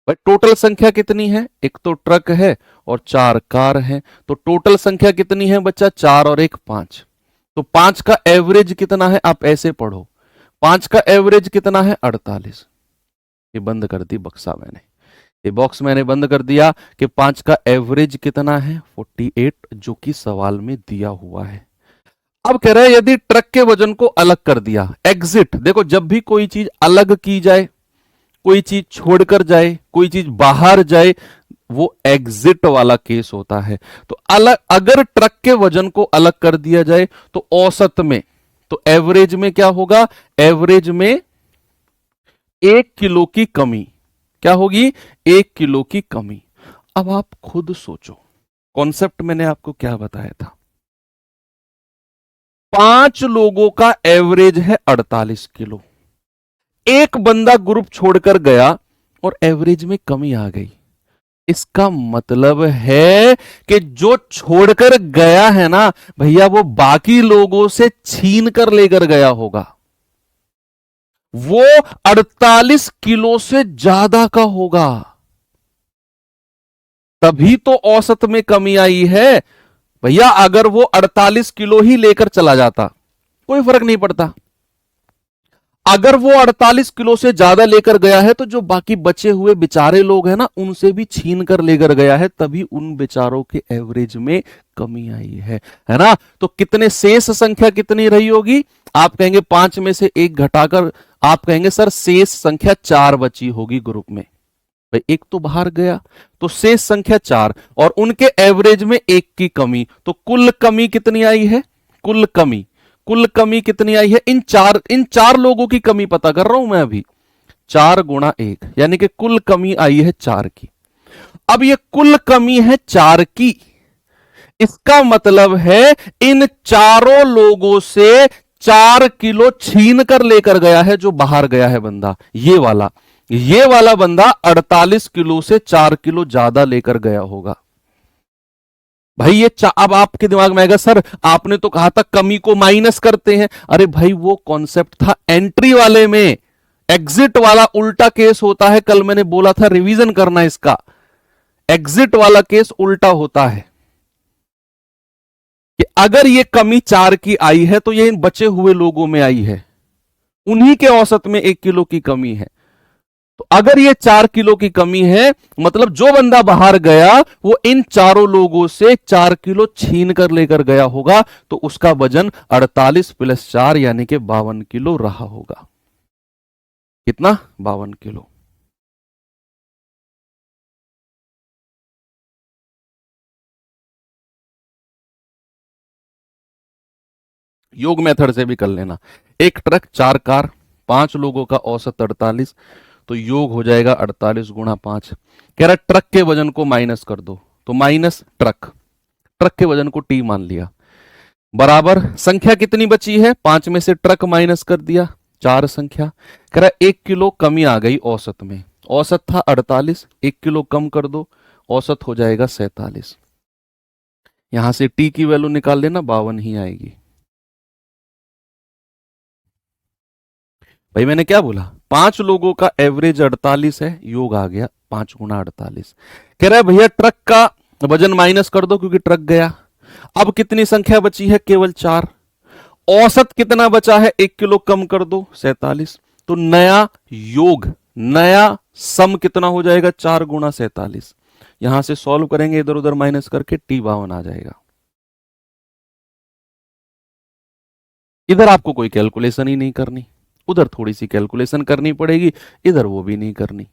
भाई? टोटल संख्या कितनी है? एक तो ट्रक है और 4 कार है, तो टोटल संख्या कितनी है बच्चा? 4 और 1 5। तो 5 का एवरेज कितना है? आप ऐसे पढ़ो, 5 का एवरेज कितना है? 48। ये बंद कर दी बक्सा मैंने, ये बॉक्स मैंने बंद कर दिया कि 5 का एवरेज कितना है? 48, जो कि सवाल में दिया हुआ है। अब कह रहा है यदि ट्रक के वजन को अलग कर दिया, एग्जिट, देखो जब भी कोई चीज अलग की जाए, कोई चीज छोड़कर जाए, कोई चीज बाहर जाए, वो एग्जिट वाला केस होता है। तो अलग, अगर ट्रक के वजन को अलग कर दिया जाए तो औसत में, तो एवरेज में क्या होगा? एवरेज में 1 किलो की कमी। क्या होगी? 1 किलो की कमी। अब आप खुद सोचो, कॉन्सेप्ट मैंने आपको क्या बताया था? 5 लोगों का एवरेज है 48 किलो, एक बंदा ग्रुप छोड़कर गया और एवरेज में कमी आ गई। इसका मतलब है कि जो छोड़कर गया है ना भैया, वो बाकी लोगों से छीन कर लेकर गया होगा, वो 48 किलो से ज्यादा का होगा, तभी तो औसत में कमी आई है। भैया अगर वो 48 किलो ही लेकर चला जाता कोई फर्क नहीं पड़ता। अगर वो 48 किलो से ज्यादा लेकर गया है तो जो बाकी बचे हुए बेचारे लोग हैं ना, उनसे भी छीन कर लेकर गया है, तभी उन बेचारों के एवरेज में कमी आई है ना। तो कितने शेष संख्या कितनी रही होगी? आप कहेंगे 5 में से 1 घटाकर, आप कहेंगे सर शेष संख्या 4 बची होगी ग्रुप में। भाई एक तो बाहर गया, तो शेष संख्या 4 और उनके एवरेज में 1 की कमी, तो कुल कमी कितनी आई है? कुल कमी कितनी आई है? इन चार लोगों की कमी पता कर रहा हूं मैं अभी। 4 गुणा 1 यानी कि कुल कमी आई है 4 की। अब ये कुल कमी है 4 की, इसका मतलब है इन चारों लोगों से 4 किलो छीन कर लेकर गया है जो बाहर गया है बंदा, ये वाला बंदा 48 किलो से 4 किलो ज्यादा लेकर गया होगा। भाई ये अब आपके दिमाग में आएगा सर आपने तो कहा था कमी को माइनस करते हैं। अरे भाई वो कॉन्सेप्ट था एंट्री वाले में, एग्जिट वाला उल्टा केस होता है। कल मैंने बोला था रिवीजन करना इसका, एग्जिट वाला केस उल्टा होता है कि अगर ये कमी 4 की आई है तो ये इन बचे हुए लोगों में आई है, उन्हीं के औसत में 1 किलो की कमी है। तो अगर ये 4 किलो की कमी है, मतलब जो बंदा बाहर गया वो इन चारों लोगों से 4 किलो छीन कर लेकर गया होगा, तो उसका वजन 48 + 4 यानी कि 52 किलो रहा होगा। कितना? 52 किलो। योग मेथड से भी कर लेना। एक ट्रक 4 कार 5 लोगों का औसत 48, तो योग हो जाएगा 48 गुणा 5। कह रहा ट्रक के वजन को माइनस कर दो, तो माइनस ट्रक के वजन को टी मान लिया, बराबर संख्या कितनी बची है? 5 में से ट्रक माइनस कर दिया, 4 संख्या। कह रहा 1 किलो कमी आ गई औसत में, औसत था 48, 1 किलो कम कर दो, औसत हो जाएगा 47। यहां से टी की वैल्यू निकाल लेना, 52 ही आएगी। भाई मैंने क्या बोला? 5 लोगों का एवरेज 48 है, योग आ गया 5 गुणा 48। कह रहा है भैया ट्रक का वजन माइनस कर दो क्योंकि ट्रक गया। अब कितनी संख्या बची है? केवल 4। औसत कितना बचा है? 1 किलो कम कर दो, 47। तो नया योग, नया सम कितना हो जाएगा? 4 गुणा 47। यहां से सॉल्व करेंगे इधर उधर माइनस करके, टी 52 आ जाएगा। इधर आपको कोई कैलकुलेशन ही नहीं करनी, उधर थोड़ी सी कैलकुलेशन करनी पड़ेगी, इधर वो भी नहीं करनी।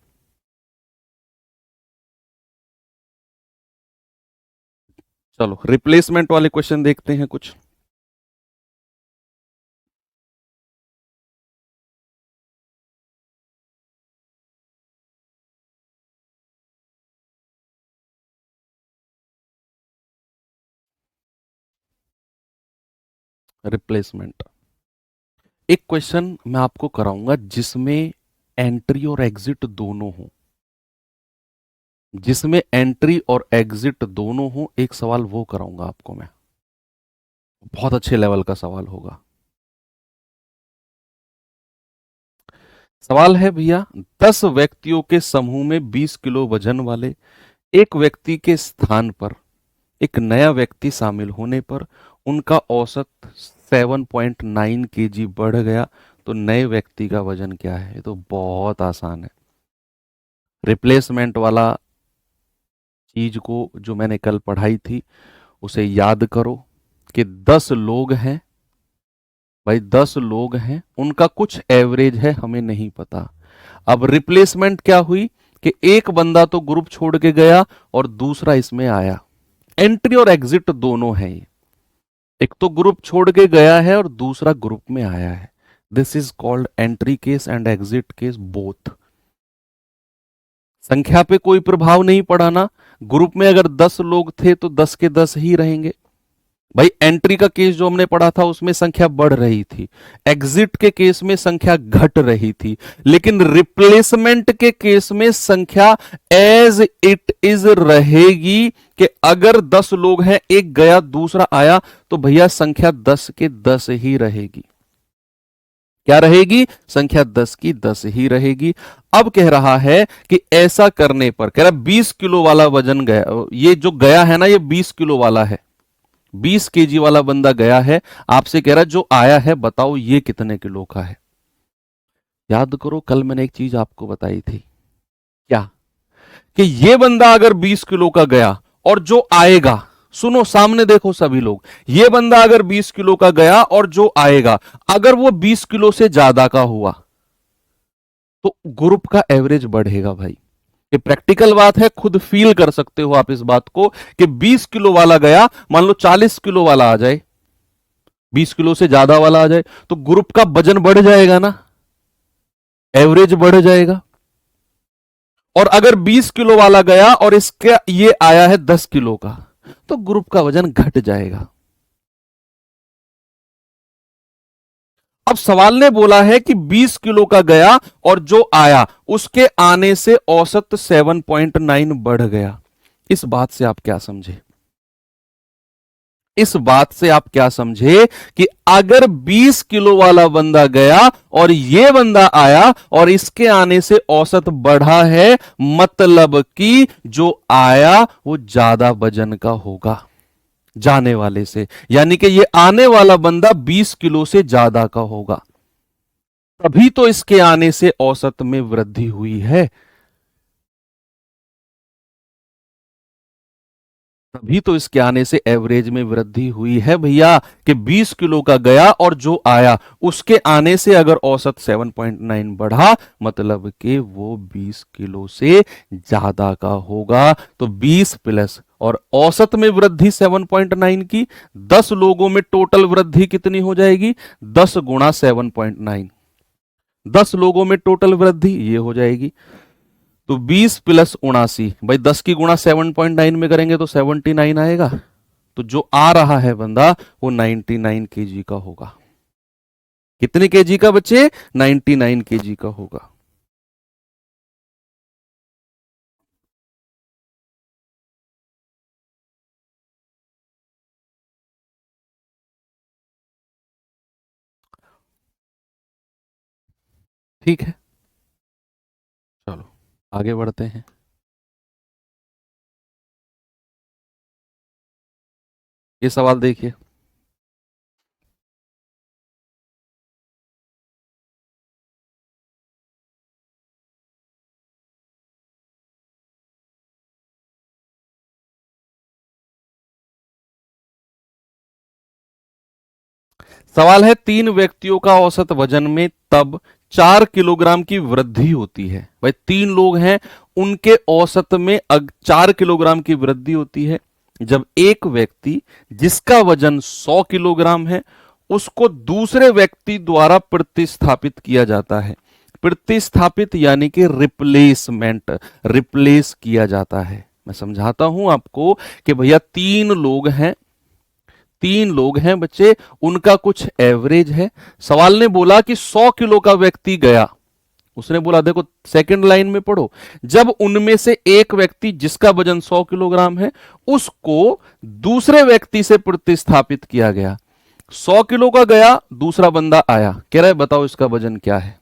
चलो रिप्लेसमेंट वाले क्वेश्चन देखते हैं कुछ। रिप्लेसमेंट एक क्वेश्चन मैं आपको कराऊंगा जिसमें एंट्री और एग्जिट दोनों हो, जिसमें एंट्री और एग्जिट दोनों हो, एक सवाल वो कराऊंगा आपको मैं, बहुत अच्छे लेवल का सवाल होगा। सवाल है भैया 10 व्यक्तियों के समूह में 20 किलो वजन वाले एक व्यक्ति के स्थान पर एक नया व्यक्ति शामिल होने पर उनका औसत 7.9 केजी बढ़ गया, तो नए व्यक्ति का वजन क्या है? ये तो बहुत आसान है। रिप्लेसमेंट वाला चीज को जो मैंने कल पढ़ाई थी उसे याद करो कि 10 लोग हैं भाई, 10 लोग हैं, उनका कुछ एवरेज है, हमें नहीं पता। अब रिप्लेसमेंट क्या हुई कि एक बंदा तो ग्रुप छोड़ के गया और दूसरा इसमें आया। एंट्री और एग्जिट दोनों है ये, एक तो ग्रुप छोड़ के गया है और दूसरा ग्रुप में आया है। This is called entry case and exit case both. संख्या पे कोई प्रभाव नहीं पड़ा ना, ग्रुप में अगर 10 लोग थे तो 10 के 10 ही रहेंगे। भाई एंट्री का केस जो हमने पढ़ा था उसमें संख्या बढ़ रही थी, एग्जिट के केस में संख्या घट रही थी, लेकिन रिप्लेसमेंट के केस में संख्या एज इट इज रहेगी कि अगर 10 लोग हैं, एक गया दूसरा आया, तो भैया संख्या 10 के 10 ही रहेगी। क्या रहेगी? संख्या 10 की 10 ही रहेगी। अब कह रहा है कि ऐसा करने पर, कह रहा 20 किलो वाला वजन गया, ये जो गया है ना ये 20 किलो वाला है, 20 केजी वाला बंदा गया है, आपसे कह रहा जो आया है बताओ ये कितने किलो का है। याद करो, कल मैंने एक चीज आपको बताई थी, क्या? कि ये बंदा अगर 20 किलो का गया और जो आएगा, सुनो सामने देखो सभी लोग, ये बंदा अगर 20 किलो का गया और जो आएगा अगर वो 20 किलो से ज्यादा का हुआ तो ग्रुप का एवरेज बढ़ेगा भाई। ये प्रैक्टिकल बात है, खुद फील कर सकते हो आप इस बात को कि 20 किलो वाला गया, मान लो 40 किलो वाला आ जाए, 20 किलो से ज्यादा वाला आ जाए, तो ग्रुप का वजन बढ़ जाएगा ना, एवरेज बढ़ जाएगा। और अगर 20 किलो वाला गया और इसका ये आया है 10 किलो का, तो ग्रुप का वजन घट जाएगा। अब सवाल ने बोला है कि 20 किलो का गया और जो आया उसके आने से औसत 7.9 बढ़ गया। इस बात से आप क्या समझे? इस बात से आप क्या समझे कि अगर 20 किलो वाला बंदा गया और ये बंदा आया और इसके आने से औसत बढ़ा है, मतलब कि जो आया वो ज्यादा वजन का होगा जाने वाले से, यानी कि ये आने वाला बंदा 20 किलो से ज्यादा का होगा, तभी तो इसके आने से औसत में वृद्धि हुई है। तभी तो इसके आने से एवरेज में वृद्धि हुई है भैया, कि 20 किलो का गया और जो आया उसके आने से अगर औसत 7.9 बढ़ा, मतलब कि वो 20 किलो से ज्यादा का होगा। तो 20 प्लस और औसत में वृद्धि 7.9 की, 10 लोगों में टोटल वृद्धि कितनी हो जाएगी? 10 गुणा 7.9, 10 लोगों में टोटल वृद्धि ये हो जाएगी। तो 20 प्लस 79, भाई 10 की गुणा 7.9 में करेंगे तो 79 आएगा। तो जो आ रहा है बंदा वो 99 केजी का होगा। कितने केजी का बच्चे? 99 केजी का होगा। ठीक है, चलो आगे बढ़ते हैं। ये सवाल देखिए, सवाल है, तीन व्यक्तियों का औसत वजन में तब 4 किलोग्राम की वृद्धि होती है। भाई तीन लोग हैं, उनके औसत में 4 किलोग्राम की वृद्धि होती है जब एक व्यक्ति जिसका वजन 100 किलोग्राम है उसको दूसरे व्यक्ति द्वारा प्रतिस्थापित किया जाता है। प्रतिस्थापित यानी कि रिप्लेसमेंट, रिप्लेस किया जाता है। मैं समझाता हूं आपको कि भैया तीन लोग हैं, तीन लोग हैं बच्चे, उनका कुछ एवरेज है। सवाल ने बोला कि 100 किलो का व्यक्ति गया, उसने बोला देखो सेकंड लाइन में पढ़ो, जब उनमें से एक व्यक्ति जिसका वजन 100 किलोग्राम है उसको दूसरे व्यक्ति से प्रतिस्थापित किया गया। 100 किलो का गया, दूसरा बंदा आया, कह रहा है बताओ इसका वजन क्या है,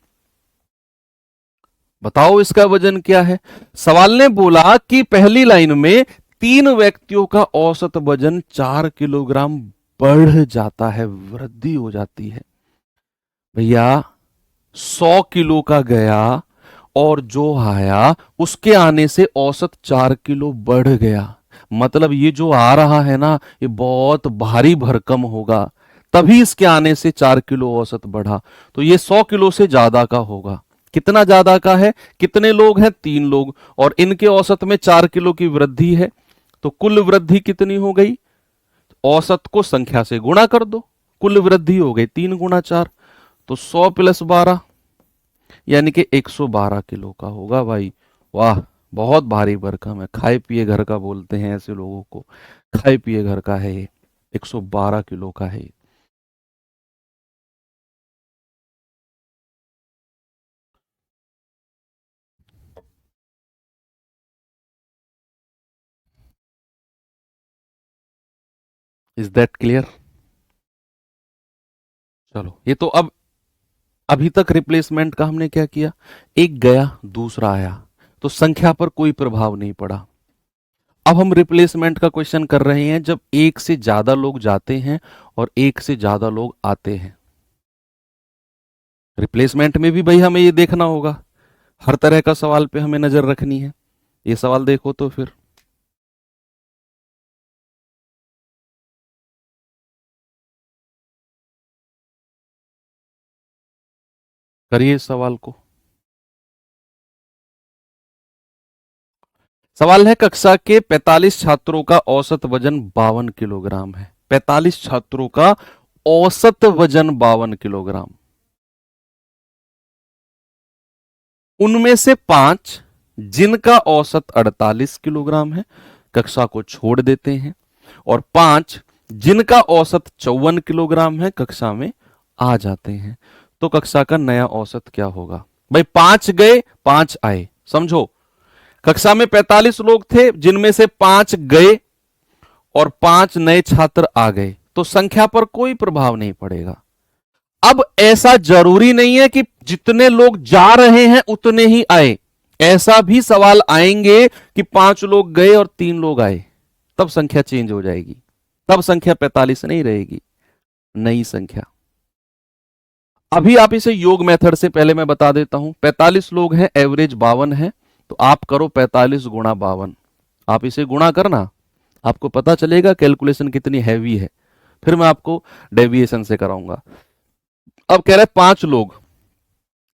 बताओ इसका वजन क्या है। सवाल ने बोला कि पहली लाइन में तीन व्यक्तियों का औसत वजन 4 किलोग्राम बढ़ जाता है, वृद्धि हो जाती है। भैया 100 किलो का गया और जो आया उसके आने से औसत 4 किलो बढ़ गया, मतलब ये जो आ रहा है ना ये बहुत भारी भरकम होगा, तभी इसके आने से 4 किलो औसत बढ़ा। तो ये 100 किलो से ज्यादा का होगा। कितना ज्यादा का है? कितने लोग हैं? तीन लोग, और इनके औसत में 4 किलो की वृद्धि है, तो कुल वृद्धि कितनी हो गई? औसत को संख्या से गुणा कर दो, कुल वृद्धि हो गई 3 गुणा 4, तो 100 प्लस 12 यानी कि 112 किलो का होगा भाई। वाह, बहुत भारी भरकम है, खाए पिए घर का बोलते हैं ऐसे लोगों को, खाए पिए घर का है ये, 112 किलो का है। Is that clear? चलो, ये तो अब अभी तक रिप्लेसमेंट का हमने क्या किया, एक गया दूसरा आया, तो संख्या पर कोई प्रभाव नहीं पड़ा। अब हम रिप्लेसमेंट का क्वेश्चन कर रहे हैं जब एक से ज्यादा लोग जाते हैं और एक से ज्यादा लोग आते हैं। रिप्लेसमेंट में भी भाई हमें ये देखना होगा, हर तरह का सवाल पे हमें नजर रखनी है। ये सवाल देखो तो फिर करिए इस सवाल को। सवाल है, कक्षा के 45 छात्रों का औसत वजन 52 किलोग्राम है। 45 छात्रों का औसत वजन 52 किलोग्राम। उनमें से 5 जिनका औसत 48 किलोग्राम है कक्षा को छोड़ देते हैं, और 5 जिनका औसत 54 किलोग्राम है कक्षा में आ जाते हैं। तो कक्षा का नया औसत क्या होगा? भाई 5 गए 5 आए, समझो कक्षा में 45 लोग थे जिनमें से 5 गए और 5 नए छात्र आ गए, तो संख्या पर कोई प्रभाव नहीं पड़ेगा। अब ऐसा जरूरी नहीं है कि जितने लोग जा रहे हैं उतने ही आए, ऐसा भी सवाल आएंगे कि 5 लोग गए और 3 लोग आए, तब संख्या चेंज हो जाएगी, तब संख्या 45 नहीं रहेगी, नई संख्या। अभी आप इसे योग मेथड से, पहले मैं बता देता हूं, 45 लोग हैं, एवरेज 52 है, तो आप करो 45 गुणा 52, आप इसे गुणा करना, आपको पता चलेगा कैलकुलेशन कितनी हैवी है, फिर मैं आपको डेविएशन से कराऊंगा। अब कह रहे 5 लोग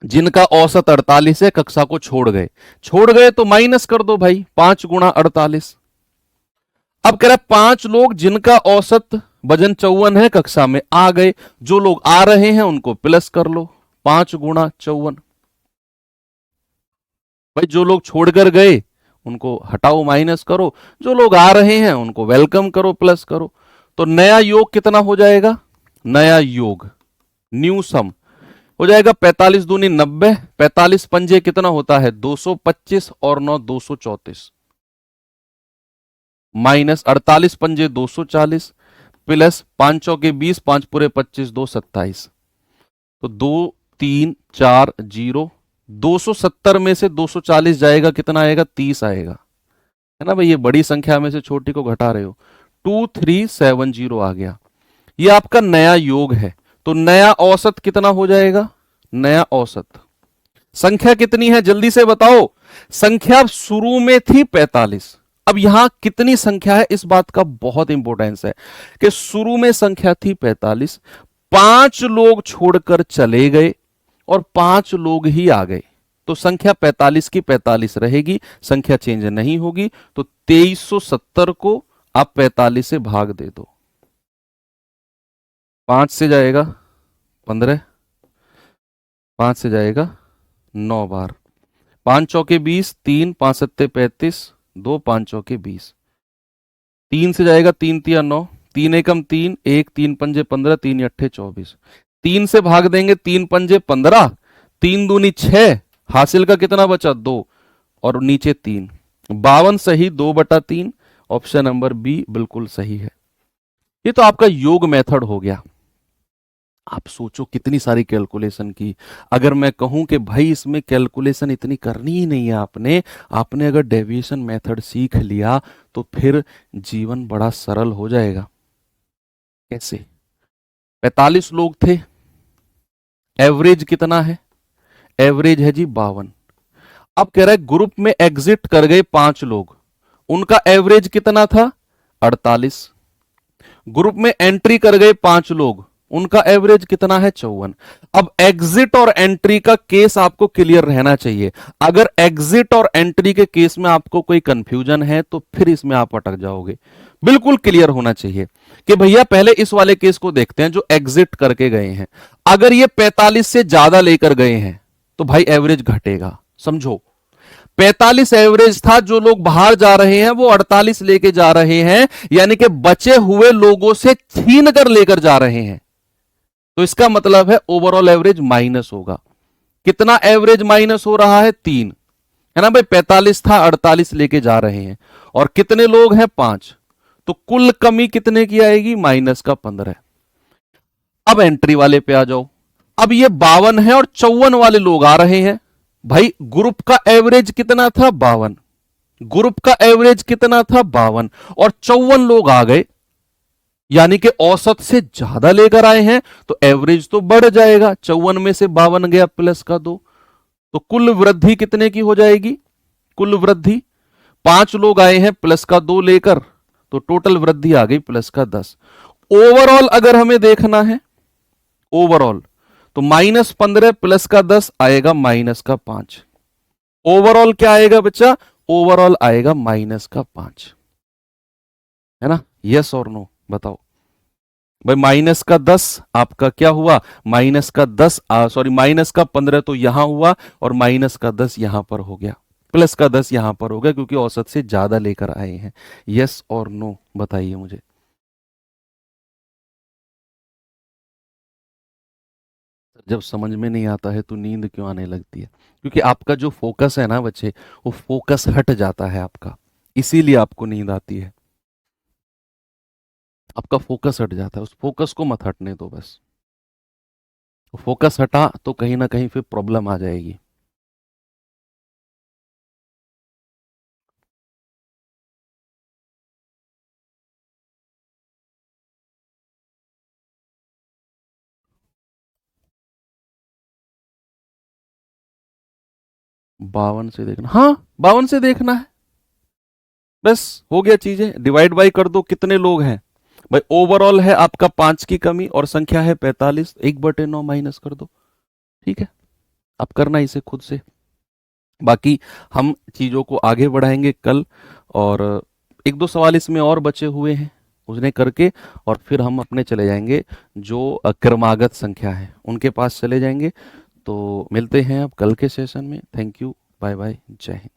जिनका औसत 48 है कक्षा को छोड़ गए तो माइनस कर दो भाई, 5 गुणा 48। अब कह रहा 5 लोग जिनका औसत वजन 54 है कक्षा में आ गए, जो लोग आ रहे हैं उनको प्लस कर लो, 5 गुणा 54। भाई जो लोग छोड़कर गए उनको हटाओ, माइनस करो, जो लोग आ रहे हैं उनको वेलकम करो, प्लस करो। तो नया योग कितना हो जाएगा? नया योग न्यू सम हो जाएगा 45 दूनी 90, 45 पंजे कितना होता है 225 और 9 234, माइनस 48 पंजे 240, प्लस 5 चौके 20, 5 पूरे 25, 2 27, तो 2 3 4 0, 270 में से 240 जाएगा, कितना आएगा 30 आएगा, है ना भाई, ये बड़ी संख्या में से छोटी को घटा रहे हो, 2370 आ गया। ये आपका नया योग है। तो नया औसत कितना हो जाएगा? नया औसत संख्या कितनी है जल्दी से बताओ? संख्या शुरू में थी 45, अब यहां कितनी संख्या है इस बात का बहुत इंपॉर्टेंस है कि शुरू में संख्या थी 45, 5 लोग छोड़कर चले गए और 5 लोग ही आ गए, तो संख्या 45 की 45 रहेगी, संख्या चेंज नहीं होगी। तो 2370 को आप 45 से भाग दे दो, 5 से जाएगा 15, 5 से जाएगा 9 बार, 5 चौके 20, 3 5 सत्ते 35, 2 5 चौके 20, 3 से जाएगा 3 तिया 9, 3 एकम 3, 1 3 पंजे 15, 3 अट्ठे 24, 3 से भाग देंगे 3 पंजे 15, 3 दूनी 6, हासिल का कितना बचा 2 और नीचे 3, 52 सही, 2/3, ऑप्शन नंबर बी बिल्कुल सही है। ये तो आपका योग मेथड हो गया। आप सोचो कितनी सारी कैलकुलेशन की। अगर मैं कहूं कि भाई इसमें कैलकुलेशन इतनी करनी ही नहीं है, आपने अगर डेविएशन मेथड सीख लिया तो फिर जीवन बड़ा सरल हो जाएगा। कैसे? 45 लोग थे, एवरेज कितना है? एवरेज है जी 52। अब कह रहा है ग्रुप में एग्जिट कर गए 5 लोग, उनका एवरेज कितना था 48। ग्रुप में एंट्री कर गए 5 लोग, उनका एवरेज कितना है 54। अब एग्जिट और एंट्री का केस आपको क्लियर रहना चाहिए। अगर एग्जिट और एंट्री के केस में आपको कोई कंफ्यूजन है तो फिर इसमें आप अटक जाओगे। बिल्कुल क्लियर होना चाहिए कि भैया पहले इस वाले केस को देखते हैं जो एग्जिट करके गए हैं। अगर ये 45 से ज्यादा लेकर गए हैं तो भाई एवरेज घटेगा। समझो 45 एवरेज था, जो लोग बाहर जा रहे हैं वो 48 लेके जा रहे हैं, यानी कि बचे हुए लोगों से छीन कर लेकर जा रहे हैं। तो इसका मतलब है ओवरऑल एवरेज माइनस होगा। कितना एवरेज माइनस हो रहा है 3, है ना भाई, 45 था 48 लेके जा रहे हैं और कितने लोग हैं 5, तो कुल कमी कितने की आएगी माइनस का 15। अब एंट्री वाले पे आ जाओ। अब ये 52 है और 54 वाले लोग आ रहे हैं। भाई ग्रुप का एवरेज कितना था 52, ग्रुप का एवरेज कितना था 52 और 54 लोग आ गए, यानी कि औसत से ज्यादा लेकर आए हैं तो एवरेज तो बढ़ जाएगा। 54 में से 52 गया प्लस का 2, तो कुल वृद्धि कितने की हो जाएगी? कुल वृद्धि 5 लोग आए हैं प्लस का 2 लेकर, तो टोटल वृद्धि आ गई प्लस का 10। ओवरऑल अगर हमें देखना है, ओवरऑल, तो -15 प्लस का 10 आएगा माइनस का 5। ओवरऑल क्या आएगा बच्चा? ओवरऑल आएगा माइनस का 5, है ना? यस और नो बताओ भाई। माइनस का 10 आपका क्या हुआ? माइनस का 10 सॉरी माइनस का 15 तो यहां हुआ, और माइनस का 10 यहां पर हो गया, प्लस का 10 यहां पर हो गया, क्योंकि औसत से ज्यादा लेकर आए हैं। यस और नो बताइए मुझे। जब समझ में नहीं आता है तो नींद क्यों आने लगती है? क्योंकि आपका जो फोकस है ना बच्चे, वो फोकस हट जाता है आपका, इसीलिए आपको नींद आती है। आपका फोकस हट जाता है, उस फोकस को मत हटने दो बस। फोकस हटा तो कहीं ना कहीं फिर प्रॉब्लम आ जाएगी। 52 से देखना, हाँ 52 से देखना है, बस हो गया। चीजें डिवाइड बाई कर दो, कितने लोग हैं भाई? ओवरऑल है आपका 5 की कमी और संख्या है 45, 1/9 माइनस कर दो, ठीक है? आप करना इसे खुद से। बाकी हम चीजों को आगे बढ़ाएंगे कल, और एक दो सवाल इसमें और बचे हुए हैं, उसने करके और फिर हम अपने चले जाएंगे जो क्रमागत संख्या है उनके पास चले जाएंगे। तो मिलते हैं अब कल के सेशन में। थैंक यू, बाय बाय, जय हिंद।